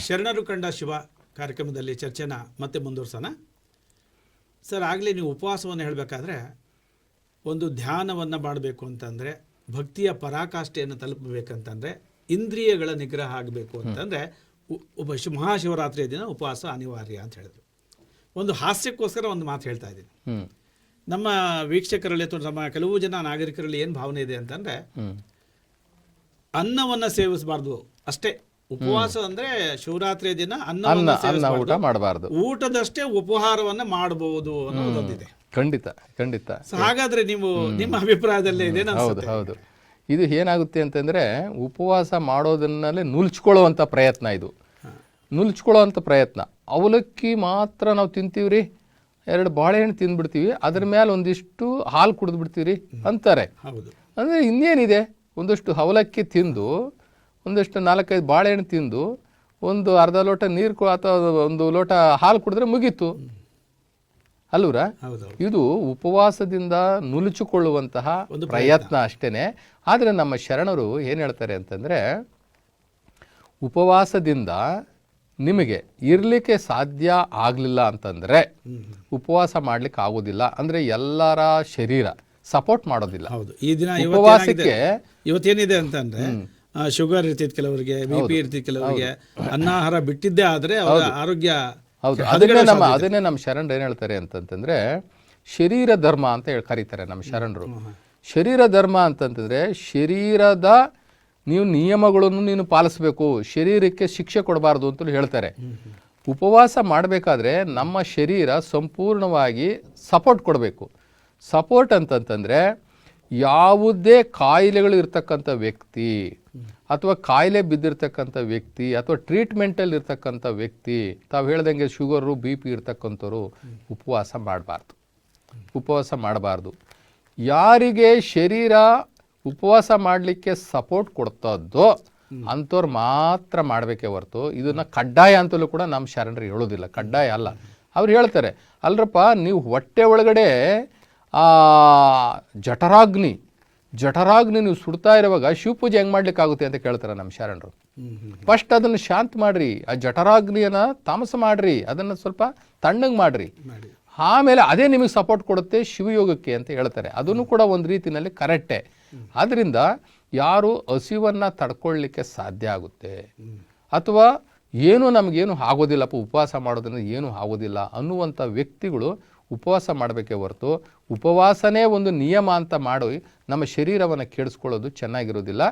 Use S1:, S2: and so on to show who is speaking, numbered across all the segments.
S1: ಶರಣರು ಕಂಡ ಶಿವ ಕಾರ್ಯಕ್ರಮದಲ್ಲಿ ಚರ್ಚೆನ ಮತ್ತೆ ಮುಂದುವರ್ಸೋಣ. ಸರ್, ಆಗಲೇ ನೀವು ಉಪವಾಸವನ್ನು ಹೇಳಬೇಕಾದ್ರೆ ಒಂದು ಧ್ಯಾನವನ್ನು ಮಾಡಬೇಕು ಅಂತಂದರೆ, ಭಕ್ತಿಯ ಪರಾಕಾಷ್ಠೆಯನ್ನು ತಲುಪಬೇಕಂತಂದರೆ, ಇಂದ್ರಿಯಗಳ ನಿಗ್ರಹ ಆಗಬೇಕು ಅಂತಂದರೆ ಮಹಾಶಿವರಾತ್ರಿಯ ದಿನ ಉಪವಾಸ ಅನಿವಾರ್ಯ ಅಂತ ಹೇಳಿದ್ರು. ಒಂದು ಹಾಸ್ಯಕ್ಕೋಸ್ಕರ ಒಂದು ಮಾತು ಹೇಳ್ತಾ ಇದ್ದೀನಿ. ನಮ್ಮ ವೀಕ್ಷಕರಲ್ಲಿ ಅಥವಾ ನಮ್ಮ ಕೆಲವು ಜನ ನಾಗರಿಕರಲ್ಲಿ ಏನು ಭಾವನೆ ಇದೆ ಅಂತಂದರೆ, ಅನ್ನವನ್ನು ಸೇವಿಸಬಾರ್ದು ಅಷ್ಟೇ. ಉಪವಾಸ ಅಂದ್ರೆ ಶಿವರಾತ್ರಿಯ ದಿನ
S2: ಅನ್ನ ಊಟ ಮಾಡಬಾರ್ದು,
S1: ಊಟದಷ್ಟೇ ಉಪಹಾರವನ್ನ ಮಾಡಬಹುದು ಅನ್ನೋದೊಂದಿದೆ.
S2: ಖಂಡಿತ ಖಂಡಿತ.
S1: ಹಾಗಾದ್ರೆ ನೀವು ನಿಮ್ಮ ಅಭಿಪ್ರಾಯದಲ್ಲೇ ಇದೆ?
S2: ಹೌದು ಹೌದು. ಇದು ಏನಾಗುತ್ತೆ ಅಂತಂದ್ರೆ, ಉಪವಾಸ ಮಾಡೋದನ್ನಲ್ಲೇ ನುಲ್ಚ್ಕೊಳ್ಳುವಂಥ ಪ್ರಯತ್ನ ಇದು. ನುಲ್ಚ್ಕೊಳ್ಳೋವಂಥ ಪ್ರಯತ್ನ. ಅವಲಕ್ಕಿ ಮಾತ್ರ ನಾವು ತಿಂತೀವ್ರಿ, 2 ಬಾಳೆಹಣ್ಣು ತಿಂದ್ಬಿಡ್ತೀವಿ, ಅದ್ರ ಮೇಲೆ ಒಂದಿಷ್ಟು ಹಾಲು ಕುಡಿದು ಬಿಡ್ತೀವಿ ಅಂತಾರೆ. ಅಂದರೆ ಇನ್ನೇನಿದೆ, ಒಂದಷ್ಟು ಅವಲಕ್ಕಿ ತಿಂದು, ಒಂದಷ್ಟು 4-5 ಬಾಳೆಹಣ್ಣು ತಿಂದು, ಒಂದು ಅರ್ಧ ಲೋಟ ನೀರು ಅಥವಾ 1 ಲೋಟ ಹಾಲು ಕುಡಿದ್ರೆ ಮುಗೀತು ಅಲ್ವರ? ಇದು ಉಪವಾಸದಿಂದ ನುಲುಚಿಕೊಳ್ಳುವಂತಹ ಪ್ರಯತ್ನ ಅಷ್ಟೇನೆ. ಆದರೆ ನಮ್ಮ ಶರಣರು ಏನು ಹೇಳ್ತಾರೆ ಅಂತಂದರೆ, ಉಪವಾಸದಿಂದ ನಿಮಗೆ ಇರಲಿಕ್ಕೆ ಸಾಧ್ಯ ಆಗಲಿಲ್ಲ ಅಂತಂದರೆ ಉಪವಾಸ ಮಾಡ್ಲಿಕ್ಕೆ ಆಗೋದಿಲ್ಲ. ಅಂದರೆ ಎಲ್ಲರ ಶರೀರ ಸಪೋರ್ಟ್ ಮಾಡೋದಿಲ್ಲ.
S1: ಈ ದಿನ
S2: ಉಪವಾಸಕ್ಕೆ
S1: ಇವತ್ತೇನಿದೆ ಅಂತಂದ್ರೆ, ಶುಗರ್ ಇರ್ತಿತ್ತು ಕೆಲವರಿಗೆ, BP ಇರ್ತಿತ್ತು ಕೆಲವರಿಗೆ, ಅನ್ನಾಹಾರ ಬಿಟ್ಟಿದ್ದೇ ಆದರೆ ಅವರ ಆರೋಗ್ಯ.
S2: ಹೌದು, ಅದನ್ನೇ ನಮ್ಮ ಶರಣರು ಏನು ಹೇಳ್ತಾರೆ ಅಂತಂತಂದ್ರೆ, ಶರೀರ ಧರ್ಮ ಅಂತ ಕರೀತಾರೆ ನಮ್ಮ ಶರಣರು. ಶರೀರ ಧರ್ಮ ಅಂತಂತಂದ್ರೆ, ಶರೀರದ ನೀವು ನಿಯಮಗಳನ್ನು ನೀನು ಪಾಲಿಸಬೇಕು, ಶರೀರಕ್ಕೆ ಶಿಕ್ಷೆ ಕೊಡಬಾರ್ದು ಅಂತ ಹೇಳ್ತಾರೆ. ಉಪವಾಸ ಮಾಡಬೇಕಾದ್ರೆ ನಮ್ಮ ಶರೀರ ಸಂಪೂರ್ಣವಾಗಿ ಸಪೋರ್ಟ್ ಕೊಡಬೇಕು. ಸಪೋರ್ಟ್ ಅಂತಂತಂದರೆ, ಯಾವುದೇ ಕಾಯಿಲೆಗಳು ಇರ್ತಕ್ಕಂಥ ವ್ಯಕ್ತಿ ಅಥವಾ ಕಾಯಿಲೆ ಬಿದ್ದಿರ್ತಕ್ಕಂಥ ವ್ಯಕ್ತಿ ಅಥವಾ ಟ್ರೀಟ್ಮೆಂಟಲ್ಲಿ ಇರ್ತಕ್ಕಂಥ ವ್ಯಕ್ತಿ, ತಾವು ಹೇಳ್ದಂಗೆ ಶುಗರು BP ಇರ್ತಕ್ಕಂಥವ್ರು ಉಪವಾಸ ಮಾಡಬಾರ್ದು. ಯಾರಿಗೆ ಶರೀರ ಉಪವಾಸ ಮಾಡಲಿಕ್ಕೆ ಸಪೋರ್ಟ್ ಕೊಡ್ತದ್ದೋ ಅಂಥವ್ರು ಮಾತ್ರ ಮಾಡಬೇಕೇ ಹೊರತು ಇದನ್ನು ಕಡ್ಡಾಯ ಅಂತಲೂ ಕೂಡ ನಮ್ಮ ಶರಣರು ಹೇಳೋದಿಲ್ಲ. ಕಡ್ಡಾಯ ಅಲ್ಲ. ಅವ್ರು ಹೇಳ್ತಾರೆ, ಅಲ್ರಪ್ಪ ನೀವು ಹೊಟ್ಟೆ ಒಳಗಡೆ ಜಠರಾಗ್ನಿ ನೀವು ಸುಡ್ತಾ ಇರುವಾಗ ಶಿವಪೂಜೆ ಹೆಂಗೆ ಮಾಡ್ಲಿಕ್ಕಾಗುತ್ತೆ ಅಂತ ಕೇಳ್ತಾರೆ ನಮ್ಮ ಶರಣರು. ಫಸ್ಟ್ ಅದನ್ನು ಶಾಂತ ಮಾಡ್ರಿ, ಆ ಜಠರಾಗ್ನಿಯನ್ನು ತಾಮಸ ಮಾಡ್ರಿ, ಅದನ್ನು ಸ್ವಲ್ಪ ತಣ್ಣಗೆ ಮಾಡ್ರಿ, ಆಮೇಲೆ ಅದೇ ನಿಮಗೆ ಸಪೋರ್ಟ್ ಕೊಡುತ್ತೆ ಶಿವಯೋಗಕ್ಕೆ ಅಂತ ಹೇಳ್ತಾರೆ. ಅದನ್ನು ಕೂಡ ಒಂದು ರೀತಿಯಲ್ಲಿ ಕರೆಕ್ಟೇ. ಆದ್ದರಿಂದ ಯಾರು ಹಸಿವನ್ನು ತಡ್ಕೊಳ್ಳಿಕ್ಕೆ ಸಾಧ್ಯ ಆಗುತ್ತೆ ಅಥವಾ ನಮಗೇನು ಆಗೋದಿಲ್ಲಪ್ಪ ಉಪವಾಸ ಮಾಡೋದ್ರಿಂದ ಏನೂ ಆಗೋದಿಲ್ಲ ಅನ್ನುವಂಥ ವ್ಯಕ್ತಿಗಳು ಉಪವಾಸ ಮಾಡಬೇಕೇ ಹೊರತು ಉಪವಾಸನೇ ಒಂದು ನಿಯಮ ಅಂತ ಮಾಡಿ ನಮ್ಮ ಶರೀರವನ್ನು ಕೆಡಿಸ್ಕೊಳ್ಳೋದು ಚೆನ್ನಾಗಿರೋದಿಲ್ಲ.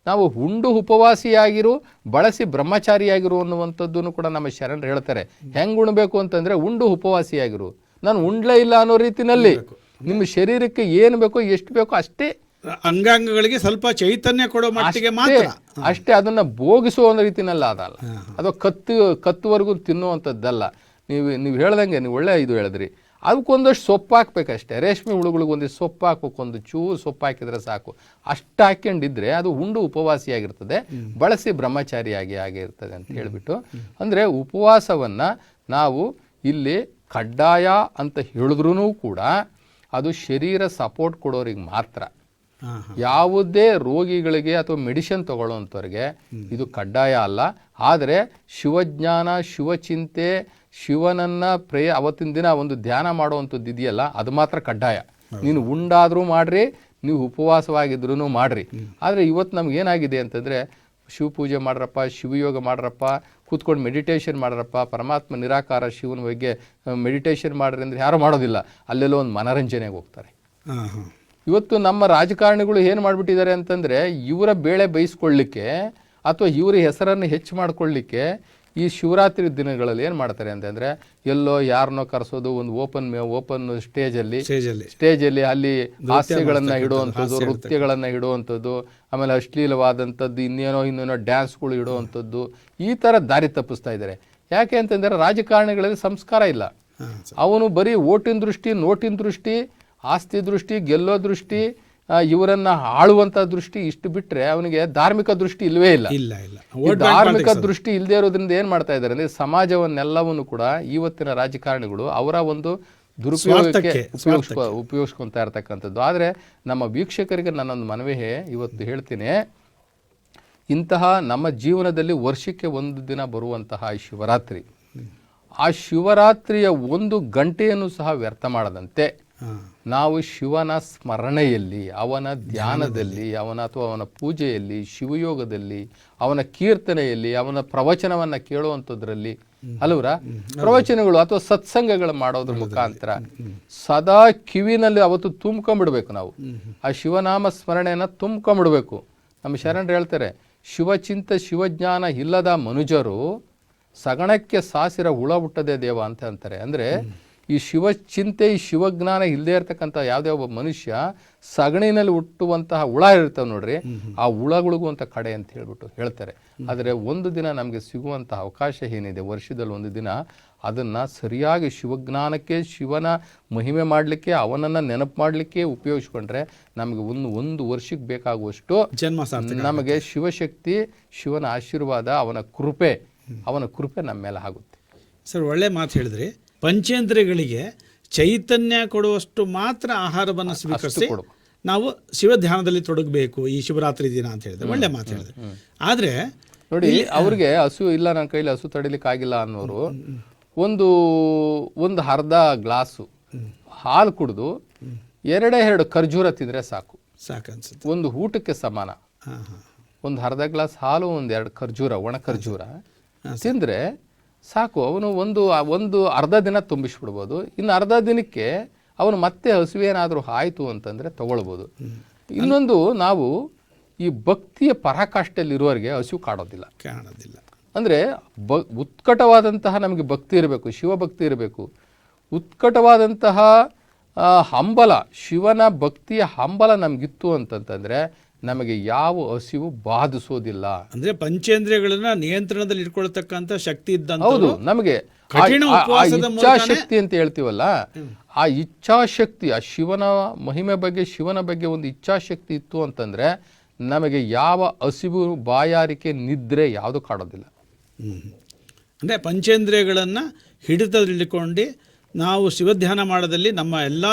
S2: ನಾವು ಉಂಡು ಉಪವಾಸಿಯಾಗಿರು, ಬಳಸಿ ಬ್ರಹ್ಮಚಾರಿಯಾಗಿರು ಅನ್ನುವಂಥದ್ದನ್ನು ಕೂಡ ನಮ್ಮ ಶರಣರು ಹೇಳ್ತಾರೆ. ಹೆಂಗೆ ಉಣ್ಬೇಕು ಅಂತಂದರೆ, ಉಂಡು ಉಪವಾಸಿಯಾಗಿರು. ನಾನು ಉಂಡ್ಲೇ ಇಲ್ಲ ಅನ್ನೋ ರೀತಿಯಲ್ಲಿ ನಿಮ್ಮ ಶರೀರಕ್ಕೆ ಏನು ಬೇಕೋ ಎಷ್ಟು ಬೇಕೋ ಅಷ್ಟೇ,
S1: ಅಂಗಾಂಗಗಳಿಗೆ ಸ್ವಲ್ಪ ಚೈತನ್ಯ ಕೊಡೋ ಮಟ್ಟಿಗೆ ಮಾತ್ರ
S2: ಅಷ್ಟೇ, ಅದನ್ನು ಭೋಗಿಸುವ ಒಂದು ರೀತಿನಲ್ಲ ಅದಲ್ಲ, ಅಥವಾ ಕತ್ತುವರೆಗೂ ತಿನ್ನುವಂಥದ್ದಲ್ಲ. ನೀವು ಹೇಳ್ದಂಗೆ ನೀವು ಒಳ್ಳೆ ಇದು ಹೇಳಿದ್ರಿ. ಅದಕ್ಕೊಂದಷ್ಟು ಸೊಪ್ಪು ಹಾಕ್ಬೇಕಷ್ಟೇ. ರೇಷ್ಮೆ ಹುಳುಗಳಿಗೆ ಒಂದಿಷ್ಟು ಸೊಪ್ಪು ಹಾಕ್ಬೇಕು, ಒಂದು ಚೂರು ಸೊಪ್ಪು ಹಾಕಿದ್ರೆ ಸಾಕು. ಅಷ್ಟು ಹಾಕ್ಕೊಂಡಿದ್ರೆ ಅದು ಉಂಡು ಉಪವಾಸಿಯಾಗಿರ್ತದೆ, ಬಳಸಿ ಬ್ರಹ್ಮಚಾರಿಯಾಗಿ ಆಗಿರ್ತದೆ ಅಂತ ಹೇಳಿಬಿಟ್ಟು, ಅಂದರೆ ಉಪವಾಸವನ್ನು ನಾವು ಇಲ್ಲಿ ಕಡ್ಡಾಯ ಅಂತ ಹೇಳಿದ್ರೂ ಕೂಡ ಅದು ಶರೀರ ಸಪೋರ್ಟ್ ಕೊಡೋರಿಗೆ ಮಾತ್ರ. ಯಾವುದೇ ರೋಗಿಗಳಿಗೆ ಅಥವಾ ಮೆಡಿಸಿನ್ ತಗೊಳ್ಳೋವಂಥವ್ರಿಗೆ ಇದು ಕಡ್ಡಾಯ ಅಲ್ಲ. ಆದರೆ ಶಿವಜ್ಞಾನ, ಶಿವಚಿಂತೆ, ಶಿವನನ್ನು ಅವತ್ತಿನ ದಿನ ಒಂದು ಧ್ಯಾನ ಮಾಡುವಂಥದ್ದು ಇದೆಯಲ್ಲ, ಅದು ಮಾತ್ರ ಕಡ್ಡಾಯ. ನೀನು ಉಂಡಾದರೂ ಮಾಡ್ರಿ, ನೀವು ಉಪವಾಸವಾಗಿದ್ರೂ ಮಾಡ್ರಿ. ಆದರೆ ಇವತ್ತು ನಮಗೇನಾಗಿದೆ ಅಂತಂದರೆ, ಶಿವಪೂಜೆ ಮಾಡ್ರಪ್ಪ, ಶಿವಯೋಗ ಮಾಡ್ರಪ್ಪ, ಕೂತ್ಕೊಂಡು ಮೆಡಿಟೇಷನ್ ಮಾಡ್ರಪ್ಪ, ಪರಮಾತ್ಮ ನಿರಾಕಾರ ಶಿವನ ಬಗ್ಗೆ ಮೆಡಿಟೇಷನ್ ಮಾಡ್ರಿ ಅಂದರೆ ಯಾರೂ ಮಾಡೋದಿಲ್ಲ. ಅಲ್ಲೆಲ್ಲೋ ಒಂದು ಮನರಂಜನೆಗೆ ಹೋಗ್ತಾರೆ. ಇವತ್ತು ನಮ್ಮ ರಾಜಕಾರಣಿಗಳು ಏನು ಮಾಡಿಬಿಟ್ಟಿದ್ದಾರೆ ಅಂತಂದರೆ, ಇವರ ಬೇಳೆ ಬೇಯಿಸ್ಕೊಳ್ಳಿಕ್ಕೆ ಅಥವಾ ಇವರ ಹೆಸರನ್ನು ಹೆಚ್ಚು ಮಾಡ್ಕೊಳ್ಳಿಕ್ಕೆ ಈ ಶಿವರಾತ್ರಿ ದಿನಗಳಲ್ಲಿ ಏನು ಮಾಡ್ತಾರೆ ಅಂತಂದರೆ, ಎಲ್ಲೋ ಯಾರನ್ನೋ ಕರೆಸೋದು, ಒಂದು ಓಪನ್ ಸ್ಟೇಜಲ್ಲಿ ಅಲ್ಲಿ ಹಾಸ್ಯಗಳನ್ನು ಇಡುವಂಥದ್ದು, ನೃತ್ಯಗಳನ್ನು ಇಡುವಂಥದ್ದು, ಆಮೇಲೆ ಅಶ್ಲೀಲವಾದಂಥದ್ದು, ಇನ್ನೇನೋ ಡ್ಯಾನ್ಸ್ಗಳು ಇಡುವಂಥದ್ದು, ಈ ಥರ ದಾರಿ ತಪ್ಪಿಸ್ತಾ ಇದ್ದಾರೆ. ಯಾಕೆ ಅಂತಂದರೆ, ರಾಜಕಾರಣಿಗಳಲ್ಲಿ ಸಂಸ್ಕಾರ ಇಲ್ಲ. ಅವನು ಬರೀ ಓಟಿನ ದೃಷ್ಟಿ, ನೋಟಿನ ದೃಷ್ಟಿ, ಆಸ್ತಿ ದೃಷ್ಟಿ, ಗೆಲ್ಲೋ ದೃಷ್ಟಿ, ಇವರನ್ನ ಆಳುವಂತ ದೃಷ್ಟಿ, ಇಷ್ಟು ಬಿಟ್ಟರೆ ಅವನಿಗೆ ಧಾರ್ಮಿಕ ದೃಷ್ಟಿ ಇಲ್ವೇ ಇಲ್ಲ. ಧಾರ್ಮಿಕ ದೃಷ್ಟಿ ಇಲ್ಲದೆ ಇರೋದ್ರಿಂದ ಏನು ಮಾಡ್ತಾ ಇದ್ದಾರೆ ಅಂದರೆ, ಸಮಾಜವನ್ನೆಲ್ಲವನ್ನು ಕೂಡ ಇವತ್ತಿನ ರಾಜಕಾರಣಿಗಳು ಅವರ ಒಂದು ದುರುಪಯೋಗಕ್ಕೆ ಉಪಯೋಗಿಸ್ಕೊತಾ ಇರ್ತಕ್ಕಂಥದ್ದು. ಆದರೆ ನಮ್ಮ ವೀಕ್ಷಕರಿಗೆ ನನ್ನೊಂದು ಮನವಿ ಇವತ್ತು ಹೇಳ್ತೀನಿ, ಇಂತಹ ನಮ್ಮ ಜೀವನದಲ್ಲಿ ವರ್ಷಕ್ಕೆ ಒಂದು ದಿನ ಬರುವಂತಹ ಈ ಶಿವರಾತ್ರಿ, ಆ ಶಿವರಾತ್ರಿಯ 1 ಗಂಟೆಯನ್ನು ಸಹ ವ್ಯರ್ಥ ಮಾಡದಂತೆ ನಾವು ಶಿವನ ಸ್ಮರಣೆಯಲ್ಲಿ, ಅವನ ಧ್ಯಾನದಲ್ಲಿ, ಅವನ ಪೂಜೆಯಲ್ಲಿ, ಶಿವಯೋಗದಲ್ಲಿ, ಅವನ ಕೀರ್ತನೆಯಲ್ಲಿ, ಅವನ ಪ್ರವಚನವನ್ನು ಕೇಳುವಂಥದ್ರಲ್ಲಿ ಅಲ್ವರ ಪ್ರವಚನಗಳು ಅಥವಾ ಸತ್ಸಂಗಗಳು ಮಾಡೋದ್ರ ಮುಖಾಂತರ ಸದಾ ಕಿವಿನಲ್ಲಿ ಅವತ್ತು ತುಂಬ್ಕೊಂಡ್ಬಿಡ್ಬೇಕು. ನಾವು ಆ ಶಿವನಾಮ ಸ್ಮರಣೆಯನ್ನು ತುಂಬ್ಕೊಂಡ್ಬಿಡ್ಬೇಕು. ನಮ್ಮ ಶರಣರು ಹೇಳ್ತಾರೆ, ಶಿವಚಿಂತ ಶಿವಜ್ಞಾನ ಇಲ್ಲದ ಮನುಜರು ಸಗಣಕ್ಕೆ ಸಾಸಿರ ಹುಳ ಹುಟ್ಟದೆ ದೇವ ಅಂತ ಅಂತಾರೆ. ಅಂದರೆ ಈ ಶಿವಚಿಂತೆ, ಈ ಶಿವಜ್ಞಾನ ಇಲ್ಲದೆ ಇರ್ತಕ್ಕಂಥ ಯಾವುದೇ ಒಬ್ಬ ಮನುಷ್ಯ ಸಗಣಿನಲ್ಲಿ ಹುಟ್ಟುವಂತಹ ಹುಳ ಇರ್ತವೆ ನೋಡ್ರಿ, ಆ ಹುಳಗಳಿಗೂ ಅಂತ ಕಡೆ ಅಂತ ಹೇಳ್ತಾರೆ. ಆದರೆ ಒಂದು ದಿನ ನಮಗೆ ಸಿಗುವಂಥ ಅವಕಾಶ ಏನಿದೆ, ವರ್ಷದಲ್ಲಿ ಒಂದು ದಿನ, ಅದನ್ನು ಸರಿಯಾಗಿ ಶಿವಜ್ಞಾನಕ್ಕೆ, ಶಿವನ ಮಹಿಮೆ ಮಾಡಲಿಕ್ಕೆ, ಅವನನ್ನು ನೆನಪು ಮಾಡಲಿಕ್ಕೆ ಉಪಯೋಗಿಸ್ಕೊಂಡ್ರೆ ನಮಗೆ ಒಂದು ವರ್ಷಕ್ಕೆ ಬೇಕಾಗುವಷ್ಟು ನಮಗೆ ಶಿವಶಕ್ತಿ, ಶಿವನ ಆಶೀರ್ವಾದ, ಅವನ ಕೃಪೆ ನಮ್ಮ ಮೇಲೆ ಆಗುತ್ತೆ.
S1: ಸರ್, ಒಳ್ಳೆ ಮಾತು ಹೇಳಿದ್ರಿ. ಪಂಚೇಂದ್ರಿಯಗಳಿಗೆ ಚೈತನ್ಯ ಕೊಡುವಷ್ಟು ಮಾತ್ರ ಆಹಾರವನ್ನು ಸ್ವೀಕರಿಸಿ ನಾವು ಶಿವ ಧ್ಯಾನದಲ್ಲಿ ತೊಡಗಬೇಕು ಈ ಶಿವರಾತ್ರಿ ದಿನ ಅಂತ ಹೇಳಿದ್ರೆ ಒಳ್ಳೆ ಮಾತು ಹೇಳಿದ್ರೆ. ಆದರೆ
S2: ನೋಡಿ, ಅವ್ರಿಗೆ ಹಸು ಇಲ್ಲ, ನನ್ನ ಕೈಲಿ ಹಸು ತಡಿಲಿಕ್ಕೆ ಆಗಿಲ್ಲ ಅನ್ನೋರು ಒಂದು ಅರ್ಧ ಗ್ಲಾಸು ಹಾಲು ಕುಡಿದು 2 ಖರ್ಜೂರ ತಿಂದರೆ ಸಾಕು
S1: ಅನ್ಸುತ್ತೆ.
S2: ಒಂದು ಊಟಕ್ಕೆ ಸಮಾನ. ಒಂದು ಅರ್ಧ ಗ್ಲಾಸ್ ಹಾಲು, 2 ಖರ್ಜೂರ, ಒಣ ಖರ್ಜೂರ ತಿಂದರೆ ಸಾಕು. ಅವನು ಒಂದು ಅರ್ಧ ದಿನ ತುಂಬಿಸ್ಬಿಡ್ಬೋದು. ಇನ್ನು ಅರ್ಧ ದಿನಕ್ಕೆ ಅವನು ಮತ್ತೆ ಹಸುವೇನಾದರೂ ಆಯಿತು ಅಂತಂದರೆ ತಗೊಳ್ಬೋದು. ಇನ್ನೊಂದು, ನಾವು ಈ ಭಕ್ತಿಯ ಪರಾಕಾಷ್ಠೆಯಲ್ಲಿರುವವರಿಗೆ ಹಸು ಕಾಣೋದಿಲ್ಲ. ಅಂದರೆ ಉತ್ಕಟವಾದಂತಹ ನಮಗೆ ಭಕ್ತಿ ಇರಬೇಕು, ಶಿವಭಕ್ತಿ ಇರಬೇಕು. ಉತ್ಕಟವಾದಂತಹ ಹಂಬಲ, ಶಿವನ ಭಕ್ತಿಯ ಹಂಬಲ ನಮಗಿತ್ತು ಅಂತಂತಂದರೆ ನಮಗೆ ಯಾವ ಹಸಿವು ಬಾಧಿಸೋದಿಲ್ಲ.
S1: ಅಂದ್ರೆ ಪಂಚೇಂದ್ರಿಯಗಳನ್ನ ನಿಯಂತ್ರಣದಲ್ಲಿ ಇಟ್ಕೊಳ್ತಕ್ಕಂಥ ಶಕ್ತಿ ಇದ್ದಂತ.
S2: ಹೌದು, ನಮಗೆ ಇಚ್ಛಾಶಕ್ತಿ ಅಂತ ಹೇಳ್ತೀವಲ್ಲ, ಆ ಇಚ್ಛಾಶಕ್ತಿ, ಆ ಶಿವನ ಮಹಿಮೆ ಬಗ್ಗೆ, ಶಿವನ ಬಗ್ಗೆ ಒಂದು ಇಚ್ಛಾಶಕ್ತಿ ಇತ್ತು ಅಂತಂದ್ರೆ ನಮಗೆ ಯಾವ ಹಸಿವು, ಬಾಯಾರಿಕೆ, ನಿದ್ರೆ ಯಾವುದು ಕಾಡೋದಿಲ್ಲ.
S1: ಅಂದ್ರೆ ಪಂಚೇಂದ್ರಿಯಗಳನ್ನ ಹಿಡಿತದಲ್ಲಿಟ್ಕೊಂಡು ನಾವು ಶಿವಧ್ಯಾನ ಮಾಡೋದಲ್ಲಿ ನಮ್ಮ ಎಲ್ಲಾ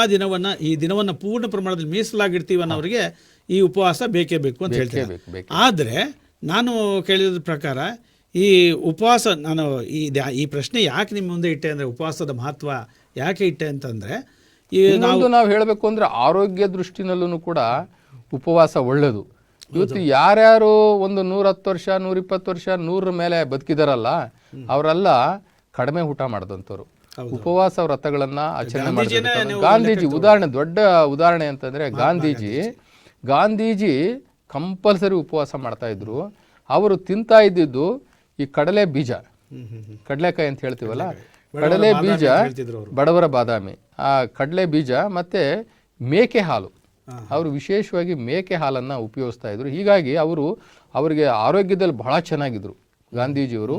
S1: ಈ ದಿನವನ್ನ ಪೂರ್ಣ ಪ್ರಮಾಣದಲ್ಲಿ ಮೀಸಲಾಗಿರ್ತೀವಿ ಅನ್ನೋರಿಗೆ ಈ ಉಪವಾಸ ಬೇಕೇ ಬೇಕು ಅಂತ ಹೇಳ್ತೇವೆ. ಆದರೆ ನಾನು ಕೇಳಿದ ಪ್ರಕಾರ ಈ ಉಪವಾಸ, ನಾನು ಈ ಪ್ರಶ್ನೆ ಯಾಕೆ ನಿಮ್ಮ ಮುಂದೆ ಇಟ್ಟೆ ಅಂದರೆ, ಉಪವಾಸದ ಮಹತ್ವ ಯಾಕೆ ಇಟ್ಟೆ ಅಂತಂದರೆ,
S2: ನಾವು ಹೇಳಬೇಕು ಅಂದರೆ ಆರೋಗ್ಯ ದೃಷ್ಟಿನಲ್ಲೂ ಕೂಡ ಉಪವಾಸ ಒಳ್ಳೆಯದು. ಇವತ್ತು ಯಾರ್ಯಾರು ಒಂದು 110 ವರ್ಷ, 120 ವರ್ಷ, 100 ಮೇಲೆ ಬದುಕಿದಾರಲ್ಲ, ಅವರೆಲ್ಲ ಕಡಿಮೆ ಊಟ ಮಾಡಿದಂಥವ್ರು. ಉಪವಾಸ ವ್ರತಗಳನ್ನ ಆಚರಣೆ ಮಾಡಿದ್ರು. ಗಾಂಧೀಜಿ ದೊಡ್ಡ ಉದಾಹರಣೆ ಅಂತಂದ್ರೆ, ಗಾಂಧೀಜಿ ಕಂಪಲ್ಸರಿ ಉಪವಾಸ ಮಾಡ್ತಾ ಇದ್ರು. ಅವರು ತಿಂತಾ ಇದ್ದಿದ್ದು ಈ ಕಡಲೆ ಬೀಜ, ಕಡಲೆಕಾಯಿ ಅಂತ ಹೇಳ್ತೀವಲ್ಲ, ಕಡಲೆ ಬೀಜ, ಬಡವರ ಬಾದಾಮಿ, ಆ ಕಡಲೆ ಬೀಜ ಮತ್ತೆ ಮೇಕೆ ಹಾಲು. ಅವರು ವಿಶೇಷವಾಗಿ ಮೇಕೆ ಹಾಲನ್ನು ಉಪಯೋಗಿಸ್ತಾ ಇದ್ರು. ಹೀಗಾಗಿ ಅವರಿಗೆ ಆರೋಗ್ಯದಲ್ಲಿ ಬಹಳ ಚೆನ್ನಾಗಿದ್ರು ಗಾಂಧೀಜಿಯವರು.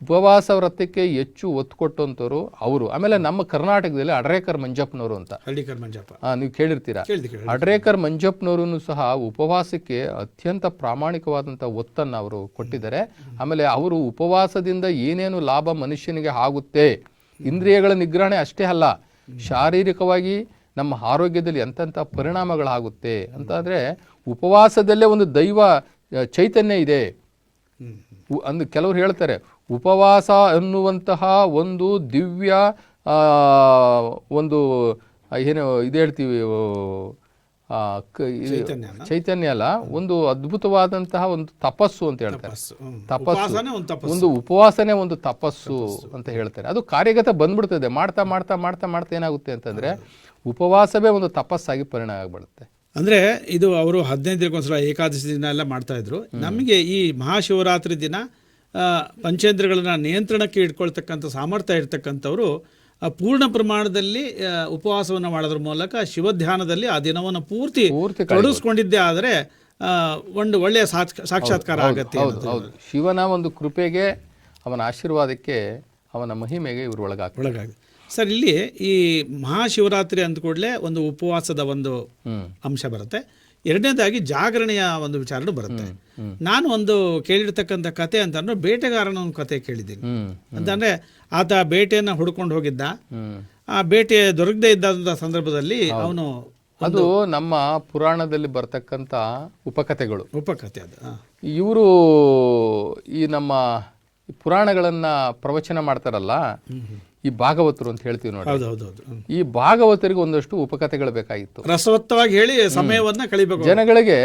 S2: ಉಪವಾಸ ವ್ರತಕ್ಕೆ ಹೆಚ್ಚು ಒತ್ತು ಕೊಟ್ಟಂಥವ್ರು ಅವರು. ಆಮೇಲೆ ನಮ್ಮ ಕರ್ನಾಟಕದಲ್ಲಿ ಅಡ್ರೇಕರ್ ಮಂಜಪ್ಪನವರು ಅಂತ ನೀವು ಕೇಳಿರ್ತೀರಾ. ಅಡ್ರೇಕರ್ ಮಂಜಪ್ಪನವರು ಸಹ ಉಪವಾಸಕ್ಕೆ ಅತ್ಯಂತ ಪ್ರಾಮಾಣಿಕವಾದಂಥ ಒತ್ತನ್ನು ಅವರು ಕೊಟ್ಟಿದ್ದಾರೆ. ಆಮೇಲೆ ಅವರು ಉಪವಾಸದಿಂದ ಏನೇನು ಲಾಭ ಮನುಷ್ಯನಿಗೆ ಆಗುತ್ತೆ, ಇಂದ್ರಿಯಗಳ ನಿಗ್ರಹಣೆ ಅಷ್ಟೇ ಅಲ್ಲ, ಶಾರೀರಿಕವಾಗಿ ನಮ್ಮ ಆರೋಗ್ಯದಲ್ಲಿ ಎಂತೆಂಥ ಪರಿಣಾಮಗಳಾಗುತ್ತೆ ಅಂತಂದರೆ, ಉಪವಾಸದಲ್ಲೇ ಒಂದು ದೈವ ಚೈತನ್ಯ ಇದೆ. ಕೆಲವರು ಹೇಳ್ತಾರೆ, ಉಪವಾಸ ಅನ್ನುವಂತಹ ಒಂದು ದಿವ್ಯ ಒಂದು ಏನು ಇದು ಹೇಳ್ತೀವಿ, ಚೈತನ್ಯ ಅಲ್ಲ, ಒಂದು ಅದ್ಭುತವಾದಂತಹ ಒಂದು ತಪಸ್ಸು ಅಂತ ಹೇಳ್ತಾರೆ. ಒಂದು ಉಪವಾಸನೆ ಒಂದು ತಪಸ್ಸು ಅಂತ ಹೇಳ್ತಾರೆ. ಅದು ಕಾರ್ಯಗತ ಬಂದ್ಬಿಡ್ತದೆ. ಮಾಡ್ತಾ ಮಾಡ್ತಾ ಮಾಡ್ತಾ ಮಾಡ್ತಾ ಏನಾಗುತ್ತೆ ಅಂತಂದ್ರೆ ಉಪವಾಸವೇ ಒಂದು ತಪಸ್ಸಾಗಿ ಪರಿಣಾಮ ಆಗ್ಬಿಡುತ್ತೆ.
S1: ಅಂದ್ರೆ ಇದು ಅವರು 15 ದಿನಕ್ಕೊಂದ್ಸಲ ಏಕಾದಶಿ ದಿನ ಎಲ್ಲ ಮಾಡ್ತಾ ಇದ್ರು. ನಮಗೆ ಈ ಮಹಾಶಿವರಾತ್ರಿ ದಿನ ಪಂಚೇಂದ್ರಗಳನ್ನ ನಿಯಂತ್ರಣಕ್ಕೆ ಇಟ್ಕೊಳ್ತಕ್ಕಂಥ ಸಾಮರ್ಥ್ಯ ಇರ್ತಕ್ಕಂಥವ್ರು ಪೂರ್ಣ ಪ್ರಮಾಣದಲ್ಲಿ ಉಪವಾಸವನ್ನು ಮಾಡೋದ್ರ ಮೂಲಕ ಶಿವಧ್ಯಾನದಲ್ಲಿ ಆ ದಿನವನ್ನು ಪೂರ್ತಿ ತೊಡಗಿಸ್ಕೊಂಡಿದ್ದೇ ಆದರೆ ಒಂದು ಒಳ್ಳೆಯ ಸಾಕ್ಷಾತ್ಕಾರ ಆಗುತ್ತೆ.
S2: ಹೌದು, ಶಿವನ ಒಂದು ಕೃಪೆಗೆ, ಅವನ ಆಶೀರ್ವಾದಕ್ಕೆ, ಅವನ ಮಹಿಮೆಗೆ ಇವರು ಒಳಗಾಗಿ.
S1: ಸರ್, ಇಲ್ಲಿ ಈ ಮಹಾಶಿವರಾತ್ರಿ ಅಂದ ಕೂಡಲೇ ಒಂದು ಉಪವಾಸದ ಒಂದು ಅಂಶ ಬರುತ್ತೆ. ಎರಡನೇದಾಗಿ ಜಾಗರಣೆಯ ಒಂದು ವಿಚಾರ ಬರುತ್ತೆ. ನಾನು ಒಂದು ಕೇಳಿರ್ತಕ್ಕಂಥ ಕತೆ ಅಂತಂದ್ರೆ, ಬೇಟೆಗಾರನ ಒಂದು ಕತೆ ಕೇಳಿದ್ದೀನಿ. ಅಂತಂದ್ರೆ ಆತ ಬೇಟೆಯನ್ನು ಹುಡ್ಕೊಂಡು ಹೋಗಿದ್ದ. ಆ ಬೇಟೆ ದೊರಕದೇ ಇದ್ದಂಥ ಸಂದರ್ಭದಲ್ಲಿ ಅವನು
S2: ಅದು ನಮ್ಮ ಪುರಾಣದಲ್ಲಿ ಬರ್ತಕ್ಕಂಥ ಉಪಕಥೆಗಳು.
S1: ಉಪಕಥೆ ಅದು.
S2: ಇವರು ಈ ನಮ್ಮ ಪುರಾಣಗಳನ್ನ ಪ್ರವಚನ ಮಾಡ್ತಾರಲ್ಲ, ಈ ಭಾಗವತರು ಅಂತ ಹೇಳ್ತೀವಿ ನೋಡಿ.
S1: ಹೌದೌದು.
S2: ಈ ಭಾಗವತರಿಗೆ ಒಂದಷ್ಟು ಉಪಕಥೆಗಳು ಬೇಕಾಗಿತ್ತು.
S1: ರಸವತ್ತವಾಗಿ ಹೇಳಿ ಸಮಯವನ್ನ ಕಳಿಬೇಕು.
S2: ಜನಗಳಿಗೆ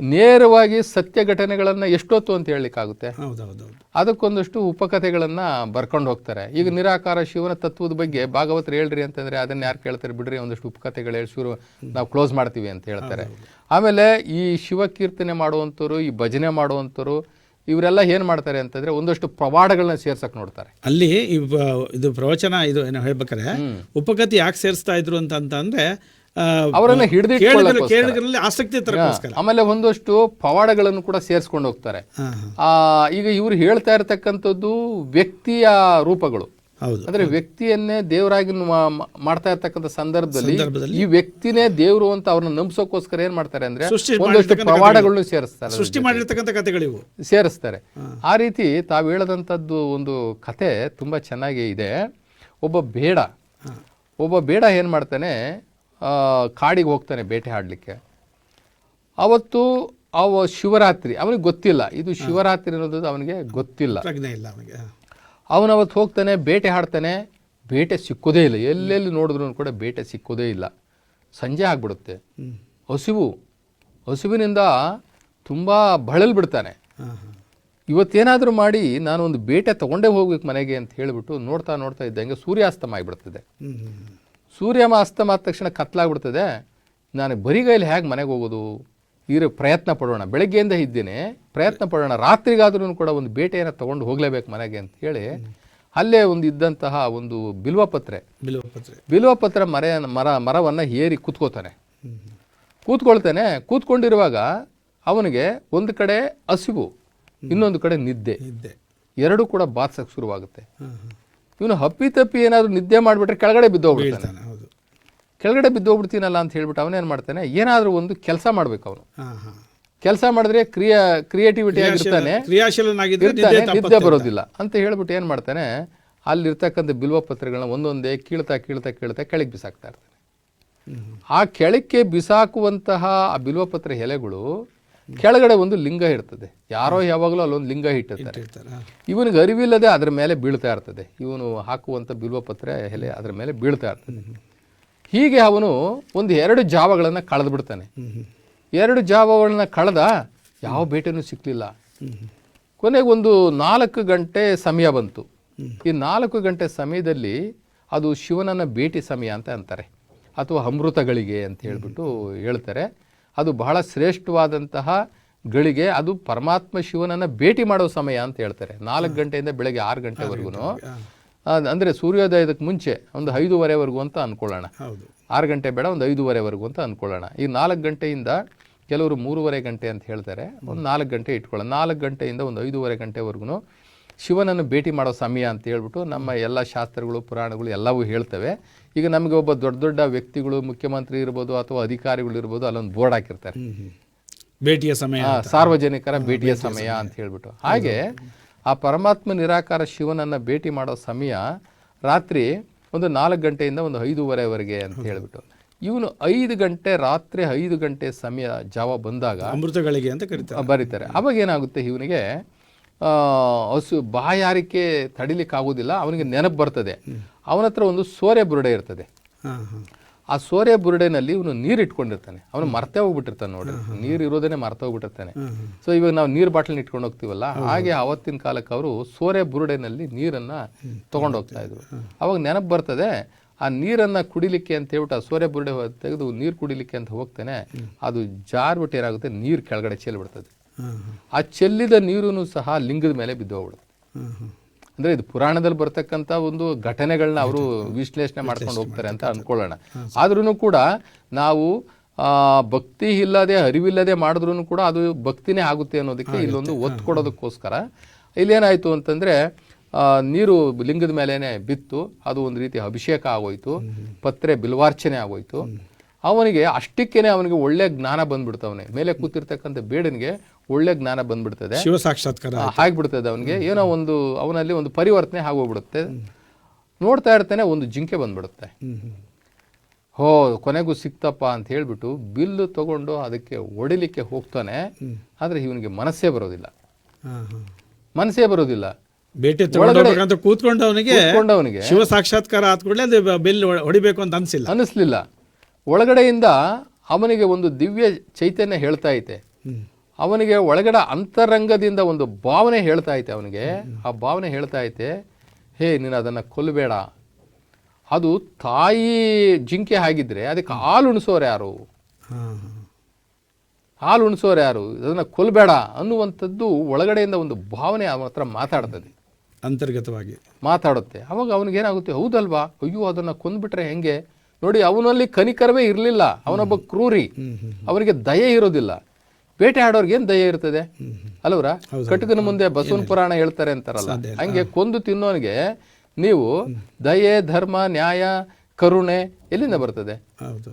S2: ನೇರವಾಗಿ ಸತ್ಯ ಘಟನೆಗಳನ್ನ ಎಷ್ಟೊತ್ತು ಅಂತ ಹೇಳಲಿಕ್ಕಾಗುತ್ತೆ.
S1: ಹೌದೌದು.
S2: ಅದಕ್ಕೊಂದಷ್ಟು ಉಪಕಥೆಗಳನ್ನ ಬರ್ಕೊಂಡು ಹೋಗ್ತಾರೆ. ಈಗ ನಿರಾಕಾರ ಶಿವನ ತತ್ವದ ಬಗ್ಗೆ ಭಾಗವತರು ಹೇಳ್ರಿ ಅಂತಂದ್ರೆ ಅದನ್ನ ಯಾರು ಕೇಳ್ತಾರೆ, ಬಿಡ್ರಿ ಒಂದಷ್ಟು ಉಪಕಥೆಗಳು ಹೇಳಿ ಶುರು ನಾವು ಕ್ಲೋಸ್ ಮಾಡ್ತೀವಿ ಅಂತ ಹೇಳ್ತಾರೆ. ಆಮೇಲೆ ಈ ಶಿವ ಕೀರ್ತನೆ ಮಾಡುವಂಥವ್ರು, ಈ ಭಜನೆ ಮಾಡುವಂಥವ್ರು, ಇವರೆಲ್ಲ ಏನು ಮಾಡ್ತಾರೆ ಅಂತಂದ್ರೆ ಒಂದಷ್ಟು ಪವಾಡಗಳನ್ನ ಸೇರ್ಸಕ್ ನೋಡ್ತಾರೆ.
S1: ಅಲ್ಲಿ ಇದು ಪ್ರವಚನ ಇದು ಏನೋ ಹೇಳ್ಬೇಕಾರೆ ಉಪಕಥೆ ಯಾಕೆ ಸೇರಿಸ್ತಾ ಇದ್ರು ಅಂದ್ರೆ
S2: ಅವರನ್ನ ಹಿಡಿದು
S1: ಆಸಕ್ತಿ.
S2: ಆಮೇಲೆ ಒಂದಷ್ಟು ಪವಾಡಗಳನ್ನು ಕೂಡ ಸೇರಿಸ್ಕೊಂಡು ಹೋಗ್ತಾರೆ. ಈಗ ಇವ್ರು ಹೇಳ್ತಾ ಇರತಕ್ಕಂಥದ್ದು ವ್ಯಕ್ತಿಯ ರೂಪಗಳು. ಅಂದ್ರೆ ವ್ಯಕ್ತಿಯನ್ನೇ ದೇವರಾಗಿ ಮಾಡ್ತಾ ಇರ್ತಕ್ಕಂಥ ಸಂದರ್ಭದಲ್ಲಿ ಈ ವ್ಯಕ್ತಿನೇ ದೇವರು ಅಂತ ಅವ್ರನ್ನ ನಂಬಿಸೋಕೋಸ್ಕರ ಏನ್ ಮಾಡ್ತಾರೆ ಅಂದ್ರೆ ಒಂದಷ್ಟು ಪವಾಡಗಳನ್ನು ಸೇರಿಸ್ತಾರೆ,
S1: ಸೃಷ್ಟಿ ಮಾಡಿರ್ತಕ್ಕಂಥ ಕಥೆಗಳಿವು
S2: ಸೇರಿಸ್ತಾರೆ. ಆ ರೀತಿ ತಾವು ಹೇಳದಂಥದ್ದು ಒಂದು ಕತೆ ತುಂಬಾ ಚೆನ್ನಾಗಿ ಇದೆ. ಒಬ್ಬ ಬೇಡ ಏನ್ ಮಾಡ್ತಾನೆ, ಕಾಡಿಗೆ ಹೋಗ್ತಾನೆ ಬೇಟೆ ಆಡಲಿಕ್ಕೆ. ಅವತ್ತು ಶಿವರಾತ್ರಿ, ಅವನಿಗೆ ಗೊತ್ತಿಲ್ಲ ಇದು ಶಿವರಾತ್ರಿ ಅನ್ನೋದು, ಅವನಿಗೆ ಗೊತ್ತಿಲ್ಲ, ಅವನವತ್ತು ಹೋಗ್ತಾನೆ, ಬೇಟೆ ಆಡ್ತಾನೆ. ಬೇಟೆ ಸಿಕ್ಕೋದೇ ಇಲ್ಲ, ಎಲ್ಲೆಲ್ಲಿ ನೋಡಿದ್ರು ಕೂಡ ಬೇಟೆ ಸಿಕ್ಕೋದೇ ಇಲ್ಲ. ಸಂಜೆ ಆಗ್ಬಿಡುತ್ತೆ. ಹಸುವಿನಿಂದ ತುಂಬ ಬಳಲ್ ಬಿಡ್ತಾನೆ. ಇವತ್ತೇನಾದರೂ ಮಾಡಿ ನಾನು ಒಂದು ಬೇಟೆ ತಗೊಂಡೇ ಹೋಗ್ಬೇಕು ಮನೆಗೆ ಅಂತ ಹೇಳಿಬಿಟ್ಟು ನೋಡ್ತಾ ನೋಡ್ತಾ ಇದ್ದಂಗೆ ಸೂರ್ಯಾಸ್ತಮ ಆಗಿಬಿಡ್ತದೆ. ಸೂರ್ಯಾಸ್ತಮ ಆದ ತಕ್ಷಣ ಕತ್ಲಾಗ್ಬಿಡ್ತದೆ. ನಾನು ಬರಿಗೈಲಿ ಹೇಗೆ ಮನೆಗೆ ಹೋಗೋದು, ಪ್ರಯತ್ನ ಪಡೋಣ, ಬೆಳಗ್ಗೆಯಿಂದ ಇದ್ದೇನೆ, ಪ್ರಯತ್ನ ಪಡೋಣ, ರಾತ್ರಿಗಾದ್ರೂ ಕೂಡ ಒಂದು ಬೇಟೆಯನ್ನು ತಗೊಂಡು ಹೋಗ್ಲೇಬೇಕು ಮನೆಗೆ ಅಂತ ಹೇಳಿ ಅಲ್ಲೇ ಇದ್ದಂತಹ ಒಂದು ಬಿಲ್ವಪತ್ರೆ ಮರವನ್ನು ಏರಿ ಕೂತ್ಕೋತಾನೆ. ಕೂತ್ಕೊಂಡಿರುವಾಗ ಅವನಿಗೆ ಒಂದು ಕಡೆ ಹಸಿವು, ಇನ್ನೊಂದು ಕಡೆ ನಿದ್ದೆ, ಎರಡೂ ಕೂಡ ಬಾತ್ಸಕ್ಕೆ ಶುರುವಾಗುತ್ತೆ. ಇವನು ಹಪ್ಪಿ ಏನಾದರೂ ನಿದ್ದೆ ಮಾಡಿಬಿಟ್ರೆ ಕೆಳಗಡೆ ಬಿದ್ದೋಗ್ಬಿಡ್ತಾನೆ. ಕೆಳಗಡೆ ಬಿದ್ದೋಗ್ಬಿಡ್ತೀನಲ್ಲ ಅಂತ ಹೇಳ್ಬಿಟ್ಟು ಅವನೇನು ಮಾಡ್ತಾನೆ, ಏನಾದರೂ ಒಂದು ಕೆಲಸ ಮಾಡಬೇಕು. ಅವನು ಕೆಲಸ ಮಾಡಿದ್ರೆ ಕ್ರಿಯೇಟಿವಿಟಿ ಆಗಿರ್ತಾನೆ, ನಿದ್ದೆ ಬರೋದಿಲ್ಲ ಅಂತ ಹೇಳ್ಬಿಟ್ಟು ಏನು ಮಾಡ್ತಾನೆ, ಅಲ್ಲಿರ್ತಕ್ಕಂಥ ಬಿಲ್ವಪತ್ರೆಗಳನ್ನ ಒಂದೊಂದೇ ಕೀಳ್ತಾ ಕೆಳಗೆ ಬಿಸಾಕ್ತಾ ಇರ್ತಾನೆ. ಆ ಕೆಳಕ್ಕೆ ಬಿಸಾಕುವಂತಹ ಆ ಬಿಲ್ವಪತ್ರೆ ಎಲೆಗಳು ಕೆಳಗಡೆ ಒಂದು ಲಿಂಗ ಇರ್ತದೆ. ಯಾರೋ ಯಾವಾಗಲೂ ಅಲ್ಲೊಂದು ಲಿಂಗ ಇಟ್ಟಿರ್ತಾರೆ. ಇವನಿಗೆ ಅರಿವಿಲ್ಲದೆ ಅದರ ಮೇಲೆ ಬೀಳ್ತಾ ಇರ್ತದೆ. ಇವನು ಹಾಕುವಂಥ ಬಿಲ್ವಪತ್ರೆ ಎಲೆ ಅದರ ಮೇಲೆ ಬೀಳ್ತಾ ಇರ್ತದೆ. ಹೀಗೆ ಅವನು 2 ಜಾವಗಳನ್ನು ಕಳೆದು ಬಿಡ್ತಾನೆ. 2 ಜಾವಗಳನ್ನ ಕಳೆದ, ಯಾವ ಬೇಟೆನೂ ಸಿಕ್ಕಲಿಲ್ಲ. ಕೊನೆಗೆ 4 ಗಂಟೆ ಸಮಯ ಬಂತು. ಈ 4 ಗಂಟೆ ಸಮಯದಲ್ಲಿ ಅದು ಶಿವನನ್ನ ಭೇಟಿ ಸಮಯ ಅಂತ ಅಂತಾರೆ, ಅಥವಾ ಅಮೃತಗಳಿಗೆ ಅಂತ ಹೇಳ್ಬಿಟ್ಟು ಹೇಳ್ತಾರೆ. ಅದು ಬಹಳ ಶ್ರೇಷ್ಠವಾದಂತಹ ಗಳಿಗೆ, ಅದು ಪರಮಾತ್ಮ ಶಿವನನ್ನ ಭೇಟಿ ಮಾಡೋ ಸಮಯ ಅಂತ ಹೇಳ್ತಾರೆ. 4 ಗಂಟೆಯಿಂದ ಬೆಳಗ್ಗೆ 6 ಗಂಟೆವರೆಗೂ, ಅಂದರೆ ಸೂರ್ಯೋದಯದಕ್ಕೆ ಮುಂಚೆ ಒಂದು 5:30ವರೆಗೂ ಅಂತ ಅನ್ಕೊಳ್ಳೋಣ. 6 ಗಂಟೆ ಬೇಡ, ಒಂದು 5:30ವರೆಗೂ ಅಂತ ಅನ್ಕೊಳ್ಳೋಣ. ಈ 4 ಗಂಟೆಯಿಂದ ಕೆಲವರು 3:30 ಗಂಟೆ ಅಂತ ಹೇಳ್ತಾರೆ, ಒಂದು 4 ಗಂಟೆ ಇಟ್ಕೊಳ್ಳೋಣ. 4 ಗಂಟೆಯಿಂದ ಒಂದು 5:30 ಗಂಟೆವರೆಗೂ ಶಿವನನ್ನು ಭೇಟಿ ಮಾಡೋ ಸಮಯ ಅಂತ ಹೇಳ್ಬಿಟ್ಟು ನಮ್ಮ ಎಲ್ಲ ಶಾಸ್ತ್ರಗಳು, ಪುರಾಣಗಳು ಎಲ್ಲವೂ ಹೇಳ್ತವೆ. ಈಗ ನಮಗೆ ಒಬ್ಬ ದೊಡ್ಡ ವ್ಯಕ್ತಿಗಳು, ಮುಖ್ಯಮಂತ್ರಿ ಇರ್ಬೋದು ಅಥವಾ ಅಧಿಕಾರಿಗಳು ಇರ್ಬೋದು, ಅಲ್ಲೊಂದು ಬೋರ್ಡ್ ಹಾಕಿರ್ತಾರೆ,
S1: ಭೇಟಿಯ ಸಮಯ,
S2: ಸಾರ್ವಜನಿಕರ ಭೇಟಿಯ ಸಮಯ ಅಂತ ಹೇಳ್ಬಿಟ್ಟು. ಹಾಗೆ ಆ ಪರಮಾತ್ಮ ನಿರಾಕಾರ ಶಿವನನ್ನು ಭೇಟಿ ಮಾಡೋ ಸಮಯ ರಾತ್ರಿ ಒಂದು 4 ಗಂಟೆಯಿಂದ ಒಂದು 5:30ವರೆಗೆ ಅಂತ ಹೇಳ್ಬಿಟ್ಟು, ಇವನು 5 ಗಂಟೆ, ರಾತ್ರಿ 5 ಗಂಟೆ ಸಮಯ ಜಾವ ಬಂದಾಗ
S1: ಅಮೃತಗಳಿಗೆ ಅಂತ
S2: ಬರೀತಾರೆ. ಅವಾಗ ಏನಾಗುತ್ತೆ, ಇವನಿಗೆ ಬಾಯಾರಿಕೆ ತಡಿಲಿಕ್ಕಾಗೋದಿಲ್ಲ. ಅವನಿಗೆ ನೆನಪು ಬರ್ತದೆ. ಅವನ ಹತ್ರ ಒಂದು ಸೋರೆ ಬುರುಡೆ ಇರ್ತದೆ. ಆ ಸೋರೆ ಬುರುಡೆನಲ್ಲಿ ಇವನು ನೀರು ಇಟ್ಕೊಂಡಿರ್ತಾನೆ. ಅವನು ಮರ್ತೇ ಹೋಗ್ಬಿಟ್ಟಿರ್ತಾನೆ ನೋಡ್ರಿ, ನೀರು ಇರೋದೇನೆ ಮರ್ತ ಹೋಗ್ಬಿಟ್ಟಿರ್ತಾನೆ. ಸೊ ಇವಾಗ ನಾವು ನೀರು ಬಾಟ್ಲನ್ನ ಇಟ್ಕೊಂಡು ಹೋಗ್ತೀವಲ್ಲ, ಹಾಗೆ ಅವತ್ತಿನ ಕಾಲಕ್ಕೆ ಅವರು ಸೋರೆ ಬುರುಡೆನಲ್ಲಿ ನೀರನ್ನ ತಗೊಂಡು ಹೋಗ್ತಾ ಇದ್ರು. ಅವಾಗ ನೆನಪು ಬರ್ತದೆ, ಆ ನೀರನ್ನ ಕುಡಿಲಿಕ್ಕೆ ಅಂತ ಹೇಳ್ಬಿಟ್ಟು ಆ ಸೋರೆ ಬುರುಡೆ ತೆಗೆದು ನೀರು ಕುಡಿಲಿಕ್ಕೆ ಅಂತ ಹೋಗ್ತಾನೆ. ಅದು ಜಾರ್ಬಿಟ್ಟು ಏನಾಗುತ್ತೆ, ನೀರು ಕೆಳಗಡೆ ಚೆಲ್ಬಿಡ್ತದೆ. ಆ ಚೆಲ್ಲಿದ ನೀರು ಸಹ ಲಿಂಗದ ಮೇಲೆ ಬಿದ್ದು ಹೋಗ್ಬಿಡುತ್ತೆ. ಅಂದ್ರೆ ಇದು ಪುರಾಣದಲ್ಲಿ ಬರ್ತಕ್ಕಂಥ ಒಂದು ಘಟನೆಗಳನ್ನ ಅವರು ವಿಶ್ಲೇಷಣೆ ಮಾಡ್ಕೊಂಡು ಹೋಗ್ತಾರೆ ಅಂತ ಅನ್ಕೊಳ್ಳೋಣ. ಆದ್ರೂ ಕೂಡ ನಾವು ಭಕ್ತಿ ಇಲ್ಲದೆ, ಅರಿವಿಲ್ಲದೆ ಮಾಡಿದ್ರು ಕೂಡ ಅದು ಭಕ್ತಿನೇ ಆಗುತ್ತೆ ಅನ್ನೋದಕ್ಕೆ ಇಲ್ಲೊಂದು ಒತ್ತು ಕೊಡೋದಕ್ಕೋಸ್ಕರ ಇಲ್ಲೇನಾಯ್ತು ಅಂತಂದ್ರೆ, ನೀರು ಲಿಂಗದ ಮೇಲೇನೆ ಬಿತ್ತು. ಅದು ಒಂದು ರೀತಿ ಅಭಿಷೇಕ ಆಗೋಯ್ತು, ಪತ್ರೆ ಬಿಲ್ವಾರ್ಚನೆ ಆಗೋಯ್ತು. ಅವನಿಗೆ ಅಷ್ಟಕ್ಕೇನೆ ಅವನಿಗೆ ಒಳ್ಳೆ ಜ್ಞಾನ ಬಂದ್ಬಿಡ್ತವನೆ. ಮೇಲೆ ಕೂತಿರ್ತಕ್ಕಂಥ ಬೇಡನಿಗೆ ಒಳ್ಳೆ ಜ್ಞಾನ ಬಂದ್ಬಿಡ್ತದೆ,
S1: ಶಿವ ಸಾಕ್ಷಾತ್ಕಾರ
S2: ಆಗ್ಬಿಡ್ತದೆ. ಅವನಿಗೆ ಏನೋ ಒಂದು ಅವನಲ್ಲಿ ಒಂದು ಪರಿವರ್ತನೆ ಆಗೋಗ್ಬಿಡುತ್ತೆ. ನೋಡ್ತಾ ಇರ್ತಾನೆ, ಒಂದು ಜಿಂಕೆ ಬಂದ್ಬಿಡುತ್ತೆ. ಕೊನೆಗೂ ಸಿಕ್ತಪ್ಪ ಅಂತ ಹೇಳ್ಬಿಟ್ಟು ಬಿಲ್ಲು ತಗೊಂಡು ಅದಕ್ಕೆ ಹೊಡಿಲಿಕ್ಕೆ ಹೋಗ್ತಾನೆ. ಆದರೆ ಇವನಿಗೆ ಮನಸ್ಸೇ ಬರೋದಿಲ್ಲ, ಮನಸ್ಸೇ ಬರೋದಿಲ್ಲ.
S1: ಬೇಟೆ ತಗೊಂಡು ಕೂತ್ಕೊಂಡವನಿಗೆ ಶಿವ ಸಾಕ್ಷಾತ್ಕಾರ ಆದ ಕೂಡಲೇ ಅದು ಬೆಲ್ ಹೊಡಿಬೇಕು ಅಂತ ಅನಿಸ್ಲಿಲ್ಲ.
S2: ಒಳಗಡೆಯಿಂದ ಅವನಿಗೆ ಒಂದು ದಿವ್ಯ ಚೈತನ್ಯ ಹೇಳ್ತಾ ಐತೆ, ಅವನಿಗೆ ಒಳಗಡೆ ಅಂತರಂಗದಿಂದ ಒಂದು ಭಾವನೆ ಹೇಳ್ತಾ ಐತೆ. ಅವನಿಗೆ ಆ ಭಾವನೆ ಹೇಳ್ತಾ ಐತೆ, ಹೇ ನೀನು ಅದನ್ನು ಕೊಲ್ಲಬೇಡ, ಅದು ತಾಯಿ ಜಿಂಕೆ ಆಗಿದ್ರೆ ಅದಕ್ಕೆ ಹಾಲು ಉಣಿಸೋರು ಯಾರು, ಹಾಲು ಉಣಿಸೋರು ಯಾರು, ಅದನ್ನು ಕೊಲ್ಲಬೇಡ ಅನ್ನುವಂಥದ್ದು ಒಳಗಡೆಯಿಂದ ಒಂದು ಭಾವನೆ ಅವನ ಹತ್ರ ಮಾತಾಡ್ತದೆ,
S1: ಅಂತರ್ಗತವಾಗಿ ಮಾತಾಡುತ್ತೆ.
S2: ಅವಾಗ ಅವನಿಗೇನಾಗುತ್ತೆ, ಹೌದಲ್ವಾ, ಅಯ್ಯೋ ಅದನ್ನು ಕೊಂದ್ಬಿಟ್ರೆ ಹೆಂಗೆ. ನೋಡಿ, ಅವನಲ್ಲಿ ಕನಿಕರವೇ ಇರಲಿಲ್ಲ, ಅವನೊಬ್ಬ ಕ್ರೂರಿ, ಅವನಿಗೆ ದಯೆ ಇರೋದಿಲ್ಲ. ಬೇಟೆ ಆಡೋರ್ಗೆ ಏನು ದಯೆ ಇರ್ತದೆ ಅಲ್ವರ? ಕಟಕನ ಮುಂದೆ ಬಸವನ ಪುರಾಣ ಹೇಳ್ತಾರೆ ಅಂತಾರಲ್ಲ, ಹಂಗೆ ಕೊಂದು ತಿನ್ನೋನಿಗೆ ನೀವು ದಯೆ, ಧರ್ಮ, ನ್ಯಾಯ, ಕರುಣೆ ಎಲ್ಲಿಂದ ಬರ್ತದೆ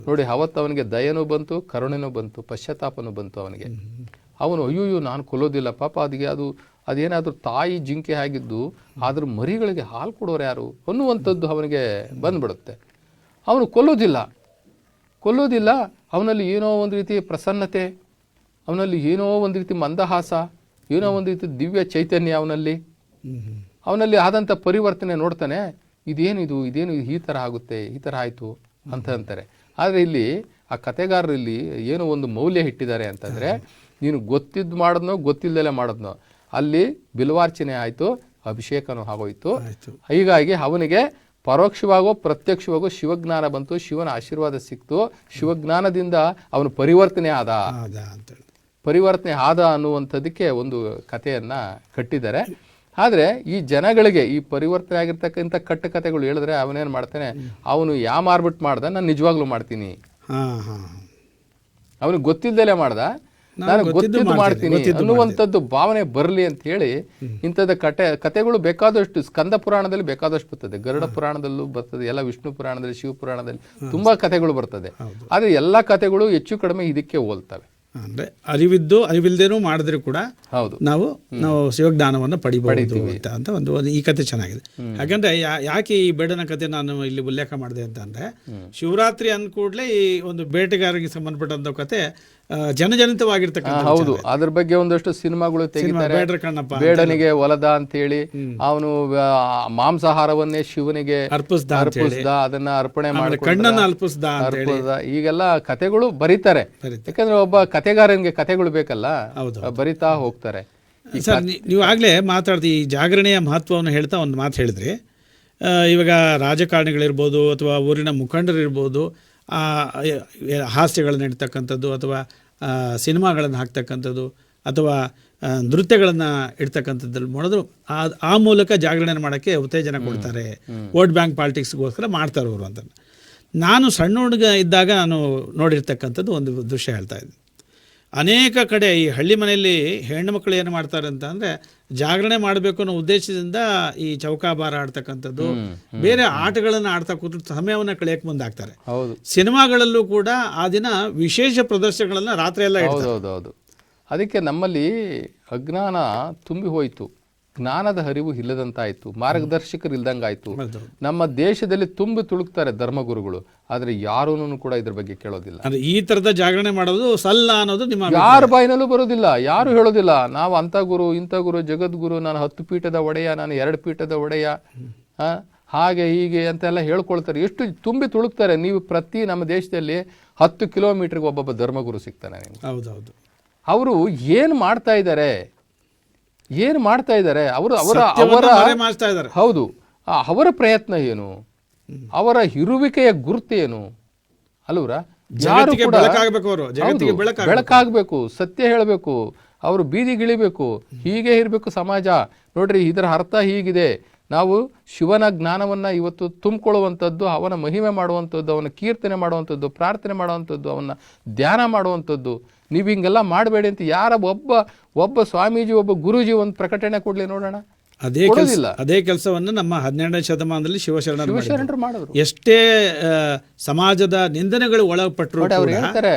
S2: ನೋಡಿ? ಅವತ್ತು ಅವನಿಗೆ ದಯೆನೂ ಬಂತು, ಕರುಣೆನೂ ಬಂತು, ಪಶ್ಚಾತ್ತಾಪನೂ ಬಂತು ಅವನಿಗೆ. ಅವನು ಅಯ್ಯೋ ನಾನು ಕೊಲ್ಲೋದಿಲ್ಲ ಪಾಪ, ಅದೇನಾದರೂ ತಾಯಿ ಜಿಂಕೆ ಆಗಿದ್ದು ಆದ್ರ ಮರಿಗಳಿಗೆ ಹಾಲು ಕೊಡೋರು ಯಾರು ಅನ್ನುವಂಥದ್ದು ಅವನಿಗೆ ಬಂದ್ಬಿಡುತ್ತೆ. ಅವನು ಕೊಲ್ಲೋದಿಲ್ಲ. ಅವನಲ್ಲಿ ಏನೋ ಒಂದು ರೀತಿ ಪ್ರಸನ್ನತೆ, ಅವನಲ್ಲಿ ಏನೋ ಒಂದು ರೀತಿ ಮಂದಹಾಸ, ಏನೋ ಒಂದು ರೀತಿ ದಿವ್ಯ ಚೈತನ್ಯ ಅವನಲ್ಲಿ ಆದಂಥ ಪರಿವರ್ತನೆ ನೋಡ್ತಾನೆ. ಇದೇನು ಈ ಥರ ಆಗುತ್ತೆ, ಈ ಥರ ಆಯಿತು ಅಂತ ಅಂತಾರೆ. ಆದರೆ ಇಲ್ಲಿ ಆ ಕತೆಗಾರರು ಇಲ್ಲಿ ಏನೋ ಒಂದು ಮೌಲ್ಯ ಇಟ್ಟಿದ್ದಾರೆ ಅಂತಂದರೆ, ನೀನು ಗೊತ್ತಿದ್ದು ಮಾಡಿದ್ನೋ ಗೊತ್ತಿಲ್ಲದಲ್ಲೇ ಮಾಡಿದ್ನೋ, ಅಲ್ಲಿ ಬಿಲ್ವಾರ್ಚನೆ ಆಯಿತು, ಅಭಿಷೇಕನೂ ಆಗೋಯ್ತು. ಹೀಗಾಗಿ ಅವನಿಗೆ ಪರೋಕ್ಷವಾಗೋ ಪ್ರತ್ಯಕ್ಷವಾಗೋ ಶಿವಜ್ಞಾನ ಬಂತು, ಶಿವನ ಆಶೀರ್ವಾದ ಸಿಕ್ತು. ಶಿವಜ್ಞಾನದಿಂದ ಅವನು ಪರಿವರ್ತನೆ ಆದ ಅನ್ನುವಂಥದ್ದಕ್ಕೆ ಒಂದು ಕಥೆಯನ್ನು ಕಟ್ಟಿದ್ದಾರೆ. ಆದರೆ ಈ ಜನಗಳಿಗೆ ಈ ಪರಿವರ್ತನೆ ಆಗಿರ್ತಕ್ಕಂಥ ಕಟ್ಟುಕತೆಗಳು ಹೇಳಿದ್ರೆ ಅವನೇನು ಮಾಡ್ತಾನೆ, ಅವನು ಮಾರ್ಬಿಟ್ಟು ಮಾಡ್ದ, ನಾನು ನಿಜವಾಗ್ಲೂ ಮಾಡ್ತೀನಿ, ಅವನಿಗೆ ಗೊತ್ತಿಲ್ಲದಲೇ ಮಾಡ್ದ, ನಾನು ಗೊತ್ತಿದ್ದು ಮಾಡ್ತೀನಿ ಅನ್ನುವಂಥದ್ದು ಭಾವನೆ ಬರಲಿ ಅಂತ ಹೇಳಿ ಇಂಥದ್ದು ಕತೆಗಳು ಬೇಕಾದಷ್ಟು ಸ್ಕಂದ ಪುರಾಣದಲ್ಲಿ ಬೇಕಾದಷ್ಟು ಬರ್ತದೆ, ಗರುಡ ಪುರಾಣದಲ್ಲೂ ಬರ್ತದೆ, ಎಲ್ಲ ವಿಷ್ಣು ಪುರಾಣದಲ್ಲಿ, ಶಿವ ಪುರಾಣದಲ್ಲಿ ತುಂಬಾ ಕಥೆಗಳು ಬರ್ತದೆ. ಆದರೆ ಎಲ್ಲ ಕಥೆಗಳು ಹೆಚ್ಚು ಕಡಿಮೆ ಇದಕ್ಕೆ ಹೋಲ್ತವೆ.
S1: ಅಂದರೆ ಅರಿವಿಲ್ದೇನೂ ಮಾಡಿದ್ರೆ ಕೂಡ ನಾವು ಶಿವಜ್ಞಾನವನ್ನು ಪಡಿಬಹುದು ಅಂತ ಒಂದು ಈ ಕತೆ ಚೆನ್ನಾಗಿದೆ. ಯಾಕಂದ್ರೆ ಯಾಕೆ ಈ ಬೇಡನ ಕತೆ ನಾನು ಇಲ್ಲಿ ಉಲ್ಲೇಖ ಮಾಡಿದೆ ಅಂತಂದ್ರೆ, ಶಿವರಾತ್ರಿ ಅಂದ ಕೂಡಲೇ ಈ ಒಂದು ಬೇಟೆಗಾರರಿಗೆ ಸಂಬಂಧಪಟ್ಟಂತ ಕತೆ ಜನಜನಿತವಾಗಿರ್ತಕ್ಕಂಥ.
S2: ಹೌದು, ಅದ್ರ ಬಗ್ಗೆ ಒಂದಷ್ಟು ಸಿನಿಮಾಗಳು ತೆಗಿತಾರೆ. ಬೇಡನಿಗೆ ಒಲದ ಅಂತ ಹೇಳಿ ಅವನು ಮಾಂಸಾಹಾರವನ್ನೇ ಶಿವನಿಗೆ ಅರ್ಪಿಸ್ದ, ಅದನ್ನ ಅರ್ಪಣೆ ಮಾಡಿ
S1: ಕಣ್ಣನ್ನು ಅರ್ಪಿಸ್ದ,
S2: ಈಗೆಲ್ಲ ಕತೆಗಳು ಬರೀತಾರೆ. ಯಾಕಂದ್ರೆ ಒಬ್ಬ ಕತೆಗಾರನಿಗೆ ಕತೆಗಳು ಬೇಕಲ್ಲ, ಬರಿತಾ ಹೋಗ್ತಾರೆ.
S1: ಸರ್, ನೀವು ಆಗ್ಲೇ ಮಾತಾಡ್ತೀವಿ ಈ ಜಾಗರಣೆಯ ಮಹತ್ವವನ್ನು ಹೇಳ್ತಾ ಒಂದು ಮಾತು ಹೇಳಿದ್ರಿ. ಇವಾಗ ರಾಜಕಾರಣಿಗಳಿರ್ಬೋದು ಅಥವಾ ಊರಿನ ಮುಖಂಡರಿರ್ಬೋದು, ಹಾಸ್ಯಗಳನ್ನು ಇಡ್ತಕ್ಕಂಥದ್ದು ಅಥವಾ ಸಿನಿಮಾಗಳನ್ನು ಹಾಕ್ತಕ್ಕಂಥದ್ದು ಅಥವಾ ನೃತ್ಯಗಳನ್ನು ಇಡ್ತಕ್ಕಂಥದ್ದಲ್ಲಿ ಮಾಡೋದು, ಆ ಮೂಲಕ ಜಾಗರಣೆ ಮಾಡೋಕ್ಕೆ ಉತ್ತೇಜನ ಕೊಡ್ತಾರೆ, ವೋಟ್ ಬ್ಯಾಂಕ್ ಪಾಲಿಟಿಕ್ಸ್ಗೋಸ್ಕರ ಮಾಡ್ತಾರೆ ಅವರು ಅಂತ. ನಾನು ಸಣ್ಣ ಹುಡುಗ ಇದ್ದಾಗ ನಾನು ನೋಡಿರ್ತಕ್ಕಂಥದ್ದು ಒಂದು ದೃಶ್ಯ ಹೇಳ್ತಾ ಇದ್ದೆ. ಅನೇಕ ಕಡೆ ಈ ಹಳ್ಳಿ ಮನೆಯಲ್ಲಿ ಹೆಣ್ಣು ಮಕ್ಕಳು ಏನು ಮಾಡ್ತಾರೆ ಅಂತ ಅಂದರೆ, ಜಾಗರಣೆ ಮಾಡಬೇಕು ಅನ್ನೋ ಉದ್ದೇಶದಿಂದ ಈ ಚೌಕಾಬಾರ ಆಡ್ತಕ್ಕಂಥದ್ದು, ಬೇರೆ ಆಟಗಳನ್ನು ಆಡ್ತಾ ಕೂತು ಸಮಯವನ್ನು ಕಳೆಯಕ್ಕೆ ಮುಂದಾಗ್ತಾರೆ. ಸಿನಿಮಾಗಳಲ್ಲೂ ಕೂಡ ಆ ದಿನ ವಿಶೇಷ ಪ್ರದರ್ಶನಗಳನ್ನು ರಾತ್ರಿ ಎಲ್ಲ
S2: ಹೌದು. ಅದಕ್ಕೆ ನಮ್ಮಲ್ಲಿ ಅಜ್ಞಾನ ತುಂಬಿ ಹೋಯಿತು, ಜ್ಞಾನದ ಹರಿವು ಇಲ್ಲದಂತಾಯಿತು, ಮಾರ್ಗದರ್ಶಕರು ಇಲ್ದಂಗಾಯ್ತು. ನಮ್ಮ ದೇಶದಲ್ಲಿ ತುಂಬಿ ತುಳುಕ್ತಾರೆ ಧರ್ಮಗುರುಗಳು, ಆದರೆ ಯಾರೂ ಕೂಡ ಇದ್ರ ಬಗ್ಗೆ ಕೇಳೋದಿಲ್ಲ.
S1: ಈ ಥರದ ಜಾಗರಣೆ ಮಾಡೋದು ಸಲ್ಲ ಅನ್ನೋದು ನಿಮ್ಮ
S2: ಯಾರ ಬಾಯಿನಲ್ಲೂ ಬರೋದಿಲ್ಲ, ಯಾರು ಹೇಳೋದಿಲ್ಲ. ನಾವು ಅಂಥ ಗುರು ಇಂಥ ಗುರು ಜಗದ್ಗುರು, ನಾನು 10 ಪೀಠದ ಒಡೆಯ, ನಾನು 2 ಪೀಠದ ಒಡೆಯ, ಹಾಗೆ ಹೀಗೆ ಅಂತೆಲ್ಲ ಹೇಳ್ಕೊಳ್ತಾರೆ. ಎಷ್ಟು ತುಂಬಿ ತುಳುಕ್ತಾರೆ. ನೀವು ಪ್ರತಿ ನಮ್ಮ ದೇಶದಲ್ಲಿ 10 ಕಿಲೋಮೀಟರ್ಗೆ ಒಬ್ಬೊಬ್ಬ ಧರ್ಮಗುರು ಸಿಗ್ತಾನೆ ನಿಮ್ಗೆ.
S1: ಹೌದೌದು.
S2: ಅವರು ಏನು ಮಾಡ್ತಾ ಇದ್ದಾರೆ, ಅವರು ಹೌದು, ಅವರ ಪ್ರಯತ್ನ ಏನು, ಅವರ ಇರುವಿಕೆಯ ಗುರುತೇನು ಅಲ್ವರ? ಯಾರು ಕೂಡ ಬೆಳಕಾಗಬೇಕು, ಸತ್ಯ ಹೇಳಬೇಕು, ಅವರು ಬೀದಿಗಿಳಿಬೇಕು, ಹೀಗೆ ಇರಬೇಕು ಸಮಾಜ. ನೋಡ್ರಿ, ಇದರ ಅರ್ಥ ಹೀಗಿದೆ. ನಾವು ಶಿವನ ಜ್ಞಾನವನ್ನು ಇವತ್ತು ತುಂಬಿಕೊಳ್ಳುವಂಥದ್ದು, ಅವನ ಮಹಿಮೆ ಮಾಡುವಂಥದ್ದು, ಅವನ ಕೀರ್ತನೆ ಮಾಡುವಂಥದ್ದು, ಪ್ರಾರ್ಥನೆ ಮಾಡುವಂಥದ್ದು, ಅವನ ಧ್ಯಾನ ಮಾಡುವಂಥದ್ದು. ನೀವು ಹಿಂಗೆಲ್ಲ ಮಾಡಬೇಡಿ ಅಂತ ಯಾರ ಒಬ್ಬ ಸ್ವಾಮೀಜಿ, ಒಬ್ಬ ಗುರೂಜಿ ಒಂದು ಪ್ರಕಟಣೆ ಕೊಡಲಿ ನೋಡೋಣ.
S1: ಅದೇ ಕೆಲಸವನ್ನು ನಮ್ಮ 12ನೇ ಶತಮಾನದಲ್ಲಿ ಶಿವಶರಣರು
S2: ಮಾಡಿದ್ರು.
S1: ಎಷ್ಟೇ ಸಮಾಜದ ನಿಂದನೆಗಳು ಒಳಪಟ್ಟರು
S2: ಅವ್ರು ಹೇಳ್ತಾರೆ,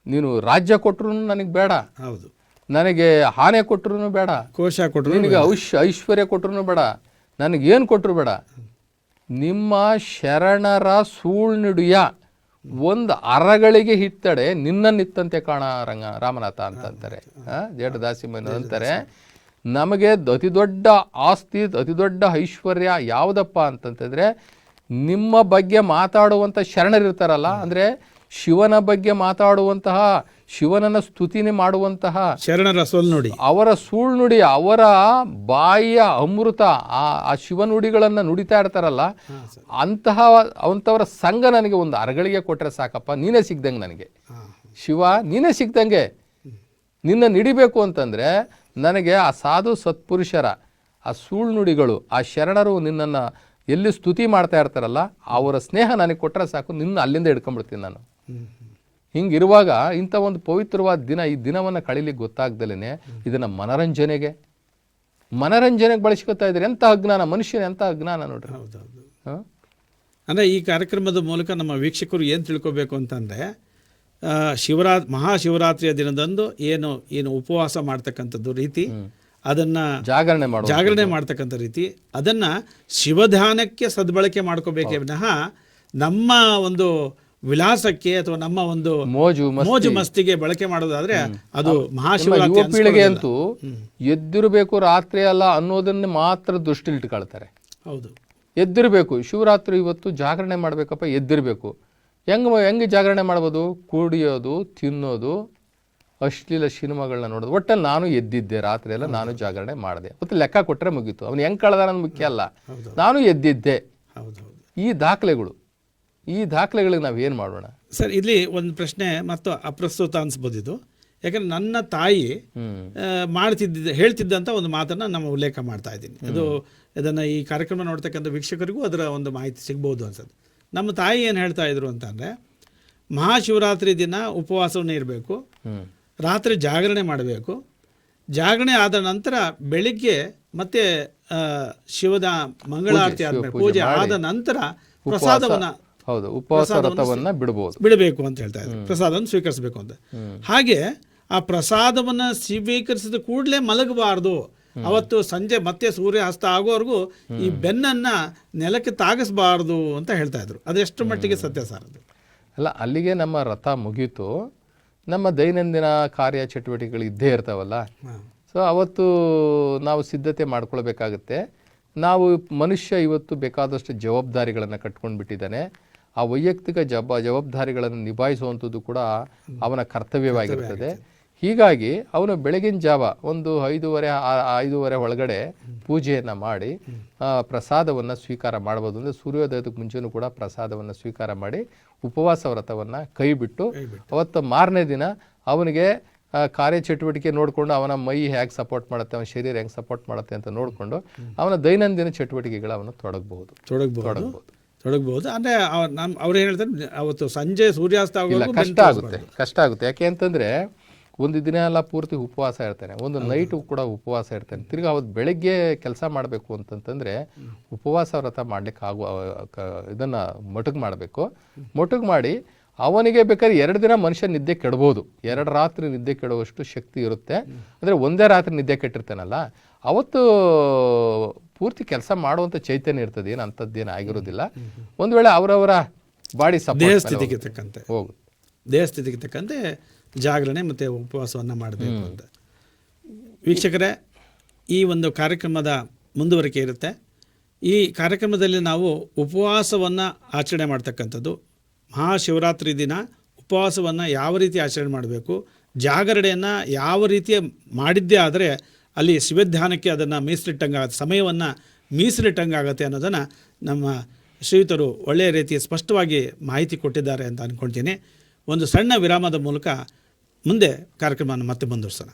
S2: ನೀನು ರಾಜ್ಯ ಕೊಟ್ಟರು ನನಗೆ ಬೇಡ,
S1: ಹೌದು,
S2: ನನಗೆ ಆನೆ ಕೊಟ್ಟರು ಬೇಡ,
S1: ಕೋಶ ಕೊಟ್ಟರು,
S2: ನಿನಗೆ ಐಶ್ವರ್ಯ ಕೊಟ್ಟರು ಬೇಡ, ನನಗೇನು ಕೊಟ್ಟರು ಬೇಡ, ನಿಮ್ಮ ಶರಣರ ಸೂಳ್ನುಡಿಯ ಒಂದು ಅರಗಳಿಗೆ ಹಿತ್ತಡೆ ನಿನ್ನನ್ನಿತ್ತಂತೆ ಕಾಣ ರಾಮನಾಥ ಅಂತಂತಾರೆ. ಜೇಡ ದಾಸಿಮಯ್ಯನವರು ಅಂತಾರೆ, ನಮಗೆ ಅತಿ ದೊಡ್ಡ ಆಸ್ತಿ, ಅತಿ ದೊಡ್ಡ ಐಶ್ವರ್ಯ ಯಾವುದಪ್ಪ ಅಂತಂತಂದರೆ ನಿಮ್ಮ ಬಗ್ಗೆ ಮಾತಾಡುವಂಥ ಶರಣರಿರ್ತಾರಲ್ಲ, ಅಂದರೆ ಶಿವನ ಬಗ್ಗೆ ಮಾತಾಡುವಂತಹ, ಶಿವನನ್ನು ಸ್ತುತಿನಿ ಮಾಡುವಂತಹ
S1: ಶರಣರ ಸೊಲ್ನುಡಿ,
S2: ಅವರ ಸುಳ್ನುಡಿ, ಅವರ ಬಾಯಿಯ ಅಮೃತ, ಆ ಶಿವನುಡಿಗಳನ್ನು ನುಡಿತಾ ಇರ್ತಾರಲ್ಲ, ಅಂಥವರ ಸಂಘ ನನಗೆ ಒಂದು ಅರಗಳಿಗೆ ಕೊಟ್ಟರೆ ಸಾಕಪ್ಪ, ನೀನೇ ಸಿಗ್ದಂಗೆ ನನಗೆ ಶಿವ, ನೀನೇ ಸಿಗ್ದಂಗೆ. ನಿನ್ನ ನಿಡಿಬೇಕು ಅಂತಂದರೆ ನನಗೆ ಆ ಸಾಧು ಸತ್ಪುರುಷರ ಆ ಸುಳ್ನುಡಿಗಳು, ಆ ಶರಣರು ನಿನ್ನನ್ನು ಎಲ್ಲಿ ಸ್ತುತಿ ಮಾಡ್ತಾ ಇರ್ತಾರಲ್ಲ, ಅವರ ಸ್ನೇಹ ನನಗೆ ಕೊಟ್ಟರೆ ಸಾಕು, ನಿನ್ನ ಅಲ್ಲಿಂದ ಹಿಡ್ಕೊಂಡ್ಬಿಡ್ತೀನಿ ನಾನು. ಹಿಂಗಿರುವಾಗ ಇಂಥ ಒಂದು ಪವಿತ್ರವಾದ ದಿನ, ಈ ದಿನವನ್ನು ಕಳೀಲಿಕ್ಕೆ ಗೊತ್ತಾಗ್ದಲೇ ಇದನ್ನು ಮನರಂಜನೆಗೆ ಬಳಸ್ಕೊತಾ ಇದ್ದಾರೆ. ಎಂಥ ಅಜ್ಞಾನ, ಮನುಷ್ಯನ ಎಂಥ ಅಜ್ಞಾನ ನೋಡ್ರಿ.
S1: ಹೌದೌದು. ಅಂದರೆ ಈ ಕಾರ್ಯಕ್ರಮದ ಮೂಲಕ ನಮ್ಮ ವೀಕ್ಷಕರು ಏನು ತಿಳ್ಕೊಬೇಕು ಅಂತಂದರೆ, ಮಹಾಶಿವರಾತ್ರಿಯ ದಿನದಂದು ಏನು ಉಪವಾಸ ಮಾಡ್ತಕ್ಕಂಥದ್ದು ರೀತಿ, ಅದನ್ನು ಜಾಗರಣೆ ಮಾಡ್ತಕ್ಕಂಥ ರೀತಿ, ಅದನ್ನು ಶಿವಧ್ಯಾನಕ್ಕೆ ಸದ್ಬಳಕೆ ಮಾಡ್ಕೋಬೇಕೇ ವಿನಃ ನಮ್ಮ ಒಂದು ವಿಲಾಸಕ್ಕೆ ಅಥವಾ ನಮ್ಮ ಒಂದು ಮೋಜು ಮಸ್ತಿಗೆ ಬಳಕೆ ಮಾಡೋದಾದ್ರೆ ಅದು ಮಹಾಶಿವರಾತ್ರಿ
S2: ಪೀಳಿಗೆ ಅಂತೂ ಎದ್ದಿರಬೇಕು ರಾತ್ರಿ ಅಲ್ಲ ಅನ್ನೋದನ್ನ ಮಾತ್ರ ದೃಷ್ಟಿಲಿ ಇಟ್ಕೊಳ್ತಾರೆ.
S1: ಹೌದು,
S2: ಎದ್ದಿರಬೇಕು, ಶಿವರಾತ್ರಿ ಇವತ್ತು ಜಾಗರಣೆ ಮಾಡ್ಬೇಕಪ್ಪ, ಎದ್ದಿರಬೇಕು. ಹೆಂಗೆ ಜಾಗರಣೆ ಮಾಡ್ಬೋದು? ಕುಡಿಯೋದು, ತಿನ್ನೋದು, ಅಶ್ಲೀಲ ಸಿನಿಮಾಗಳನ್ನ ನೋಡೋದು. ಒಟ್ಟಲ್ಲಿ ನಾನು ಎದ್ದಿದ್ದೆ ರಾತ್ರಿ ಎಲ್ಲ, ನಾನು ಜಾಗರಣೆ ಮಾಡಿದೆ, ಮತ್ತು ಲೆಕ್ಕ ಕೊಟ್ಟರೆ ಮುಗೀತು. ಅವನು ಹೆಂಗೆ ಕಳೆದ ನನ್ನ ಮುಖ್ಯ ಅಲ್ಲ, ನಾನು ಎದ್ದಿದ್ದೆ. ಈ ದಾಖಲೆಗಳಿಗೆ ನಾವು ಏನು ಮಾಡೋಣ
S1: ಸರ್? ಇಲ್ಲಿ ಒಂದು ಪ್ರಶ್ನೆ ಮತ್ತು ಅಪ್ರಸ್ತುತ ಅನ್ಸ್ಬೋದು ಇದು. ಯಾಕಂದ್ರೆ ನನ್ನ ತಾಯಿ ಹೇಳ್ತಿದ್ದಂಥ ಒಂದು ಮಾತನ್ನು ನಮ್ಮ ಉಲ್ಲೇಖ ಮಾಡ್ತಾ ಇದ್ದೀನಿ. ಇದನ್ನು ಈ ಕಾರ್ಯಕ್ರಮ ನೋಡ್ತಕ್ಕಂಥ ವೀಕ್ಷಕರಿಗೂ ಅದರ ಒಂದು ಮಾಹಿತಿ ಸಿಗ್ಬೋದು ಅನ್ಸೋದು. ನಮ್ಮ ತಾಯಿ ಏನು ಹೇಳ್ತಾ ಇದ್ರು ಅಂತಂದರೆ, ಮಹಾಶಿವರಾತ್ರಿ ದಿನ ಉಪವಾಸವನ್ನೇ ಇರಬೇಕು, ರಾತ್ರಿ ಜಾಗರಣೆ ಮಾಡಬೇಕು, ಜಾಗರಣೆ ಆದ ನಂತರ ಬೆಳಿಗ್ಗೆ ಮತ್ತೆ ಶಿವದ ಮಂಗಳಾರತಿ ಆದಮೇಲೆ, ಪೂಜೆ ಆದ ನಂತರ
S2: ಉಪವಾಸವನ್ನು
S1: ಬಿಡಬೇಕು ಅಂತ ಹೇಳ್ತಾ ಇದ್ರು. ಪ್ರಸಾದವನ್ನು ಸ್ವೀಕರಿಸಬೇಕು ಅಂತ. ಹಾಗೆ ಆ ಪ್ರಸಾದವನ್ನು ಸ್ವೀಕರಿಸಿದ ಕೂಡಲೇ ಮಲಗಬಾರ್ದು. ಅವತ್ತು ಸಂಜೆ ಮತ್ತೆ ಸೂರ್ಯಾಸ್ತ ಆಗೋವರೆಗೂ ಈ ಬೆನ್ನನ್ನ ನೆಲಕ್ಕೆ ತಾಗಿಸಬಾರ್ದು ಅಂತ ಹೇಳ್ತಾ ಇದ್ರು. ಅದೆಷ್ಟು ಮಟ್ಟಿಗೆ ಸತ್ಯ ಸರ್? ಅದು
S2: ಅಲ್ಲ, ಅಲ್ಲಿಗೆ ನಮ್ಮ ರಥ ಮುಗೀತು. ನಮ್ಮ ದೈನಂದಿನ ಕಾರ್ಯ ಚಟುವಟಿಕೆಗಳು ಇದ್ದೇ ಇರ್ತಾವಲ್ಲ, ಸೊ ಅವತ್ತು ನಾವು ಸಿದ್ಧತೆ ಮಾಡ್ಕೊಳ್ಬೇಕಾಗತ್ತೆ. ನಾವು ಮನುಷ್ಯ ಇವತ್ತು ಬೇಕಾದಷ್ಟು ಜವಾಬ್ದಾರಿಗಳನ್ನು ಕಟ್ಕೊಂಡು ಬಿಟ್ಟಿದ್ದಾನೆ. ಆ ವೈಯಕ್ತಿಕ ಜವಾಬ್ದಾರಿಗಳನ್ನು ನಿಭಾಯಿಸುವಂಥದ್ದು ಕೂಡ ಅವನ ಕರ್ತವ್ಯವಾಗಿರ್ತದೆ. ಹೀಗಾಗಿ ಅವನು ಬೆಳಗಿನ ಜಾವ ಒಂದು 5:30 ಒಳಗಡೆ ಪೂಜೆಯನ್ನು ಮಾಡಿ ಪ್ರಸಾದವನ್ನು ಸ್ವೀಕಾರ ಮಾಡ್ಬೋದು. ಅಂದರೆ ಸೂರ್ಯೋದಯಕ್ಕೆ ಮುಂಚೆನೂ ಕೂಡ ಪ್ರಸಾದವನ್ನು ಸ್ವೀಕಾರ ಮಾಡಿ ಉಪವಾಸ ವ್ರತವನ್ನು ಕೈ ಬಿಟ್ಟು ಅವತ್ತು ಮಾರನೇ ದಿನ ಅವನಿಗೆ ಕಾರ್ಯಚಟುವಟಿಕೆ ನೋಡಿಕೊಂಡು ಅವನ ಮೈ ಹೇಗೆ ಸಪೋರ್ಟ್ ಮಾಡುತ್ತೆ, ಅವನ ಶರೀರ ಹೆಂಗೆ ಸಪೋರ್ಟ್ ಮಾಡುತ್ತೆ ಅಂತ ನೋಡಿಕೊಂಡು ಅವನ ದೈನಂದಿನ ಚಟುವಟಿಕೆಗಳು ಅವನು
S1: ತೊಡಗಬಹುದು. ಅಂದರೆ ಅವ್ರು ಏನು ಹೇಳ್ತಾರೆ, ಅವತ್ತು ಸಂಜೆ ಸೂರ್ಯಾಸ್ತ
S2: ಕಷ್ಟ ಆಗುತ್ತೆ. ಯಾಕೆ ಅಂತಂದರೆ ಒಂದು ದಿನ ಎಲ್ಲ ಪೂರ್ತಿ ಉಪವಾಸ ಇರ್ತಾನೆ, ಒಂದು ನೈಟು ಕೂಡ ಉಪವಾಸ ಇರ್ತಾನೆ. ತಿರ್ಗಿ ಅವತ್ತು ಬೆಳಗ್ಗೆ ಕೆಲಸ ಮಾಡಬೇಕು ಅಂತಂತಂದರೆ ಉಪವಾಸ ವ್ರತ ಮಾಡಲಿಕ್ಕೆ ಇದನ್ನು ಮೊಟಕು ಮಾಡಿ ಅವನಿಗೆ ಬೇಕಾದ್ರೆ 2 ದಿನ ಮನುಷ್ಯ ನಿದ್ದೆ ಕೆಡ್ಬೋದು, 2 ರಾತ್ರಿ ನಿದ್ದೆ ಕೆಡುವಷ್ಟು ಶಕ್ತಿ ಇರುತ್ತೆ. ಅಂದರೆ ಒಂದೇ ರಾತ್ರಿ ನಿದ್ದೆ ಕೆಟ್ಟಿರ್ತಾನಲ್ಲ, ಅವತ್ತು ಪೂರ್ತಿ ಕೆಲಸ ಮಾಡುವಂಥ ಚೈತನ್ಯ ಇರ್ತದೆ, ಏನು ಅಂಥದ್ದೇನು ಆಗಿರೋದಿಲ್ಲ. ಒಂದು ವೇಳೆ ಅವರವರ ಬಾಡಿ
S1: ದೇಹಸ್ಥಿತಿಗೆ ತಕ್ಕಂತೆ ಜಾಗರಣೆ ಮತ್ತು ಉಪವಾಸವನ್ನು ಮಾಡಬೇಕು ಅಂತ. ವೀಕ್ಷಕರೇ, ಈ ಒಂದು ಕಾರ್ಯಕ್ರಮದ ಮುಂದುವರಿಕೆ ಇರುತ್ತೆ. ಈ ಕಾರ್ಯಕ್ರಮದಲ್ಲಿ ನಾವು ಉಪವಾಸವನ್ನು ಆಚರಣೆ ಮಾಡ್ತಕ್ಕಂಥದ್ದು, ಮಹಾಶಿವರಾತ್ರಿ ದಿನ ಉಪವಾಸವನ್ನು ಯಾವ ರೀತಿ ಆಚರಣೆ ಮಾಡಬೇಕು, ಜಾಗರಣೆಯನ್ನು ಯಾವ ರೀತಿ ಮಾಡಿದ್ದೇ ಆದರೆ ಅಲ್ಲಿ ಶಿವಧ್ಯಾನಕ್ಕೆ ಅದನ್ನು ಸಮಯವನ್ನು ಮೀಸಲಿಟ್ಟಂಗಾಗತ್ತೆ ಅನ್ನೋದನ್ನು ನಮ್ಮ ಶ್ರೀಯುತರು ಒಳ್ಳೆಯ ರೀತಿ ಸ್ಪಷ್ಟವಾಗಿ ಮಾಹಿತಿ ಕೊಟ್ಟಿದ್ದಾರೆ ಅಂತ ಅಂದ್ಕೊಳ್ತೀನಿ. ಒಂದು ಸಣ್ಣ ವಿರಾಮದ ಮೂಲಕ ಮುಂದೆ ಕಾರ್ಯಕ್ರಮವನ್ನು ಮತ್ತೆ ಮುಂದುವರಿಸೋಣ.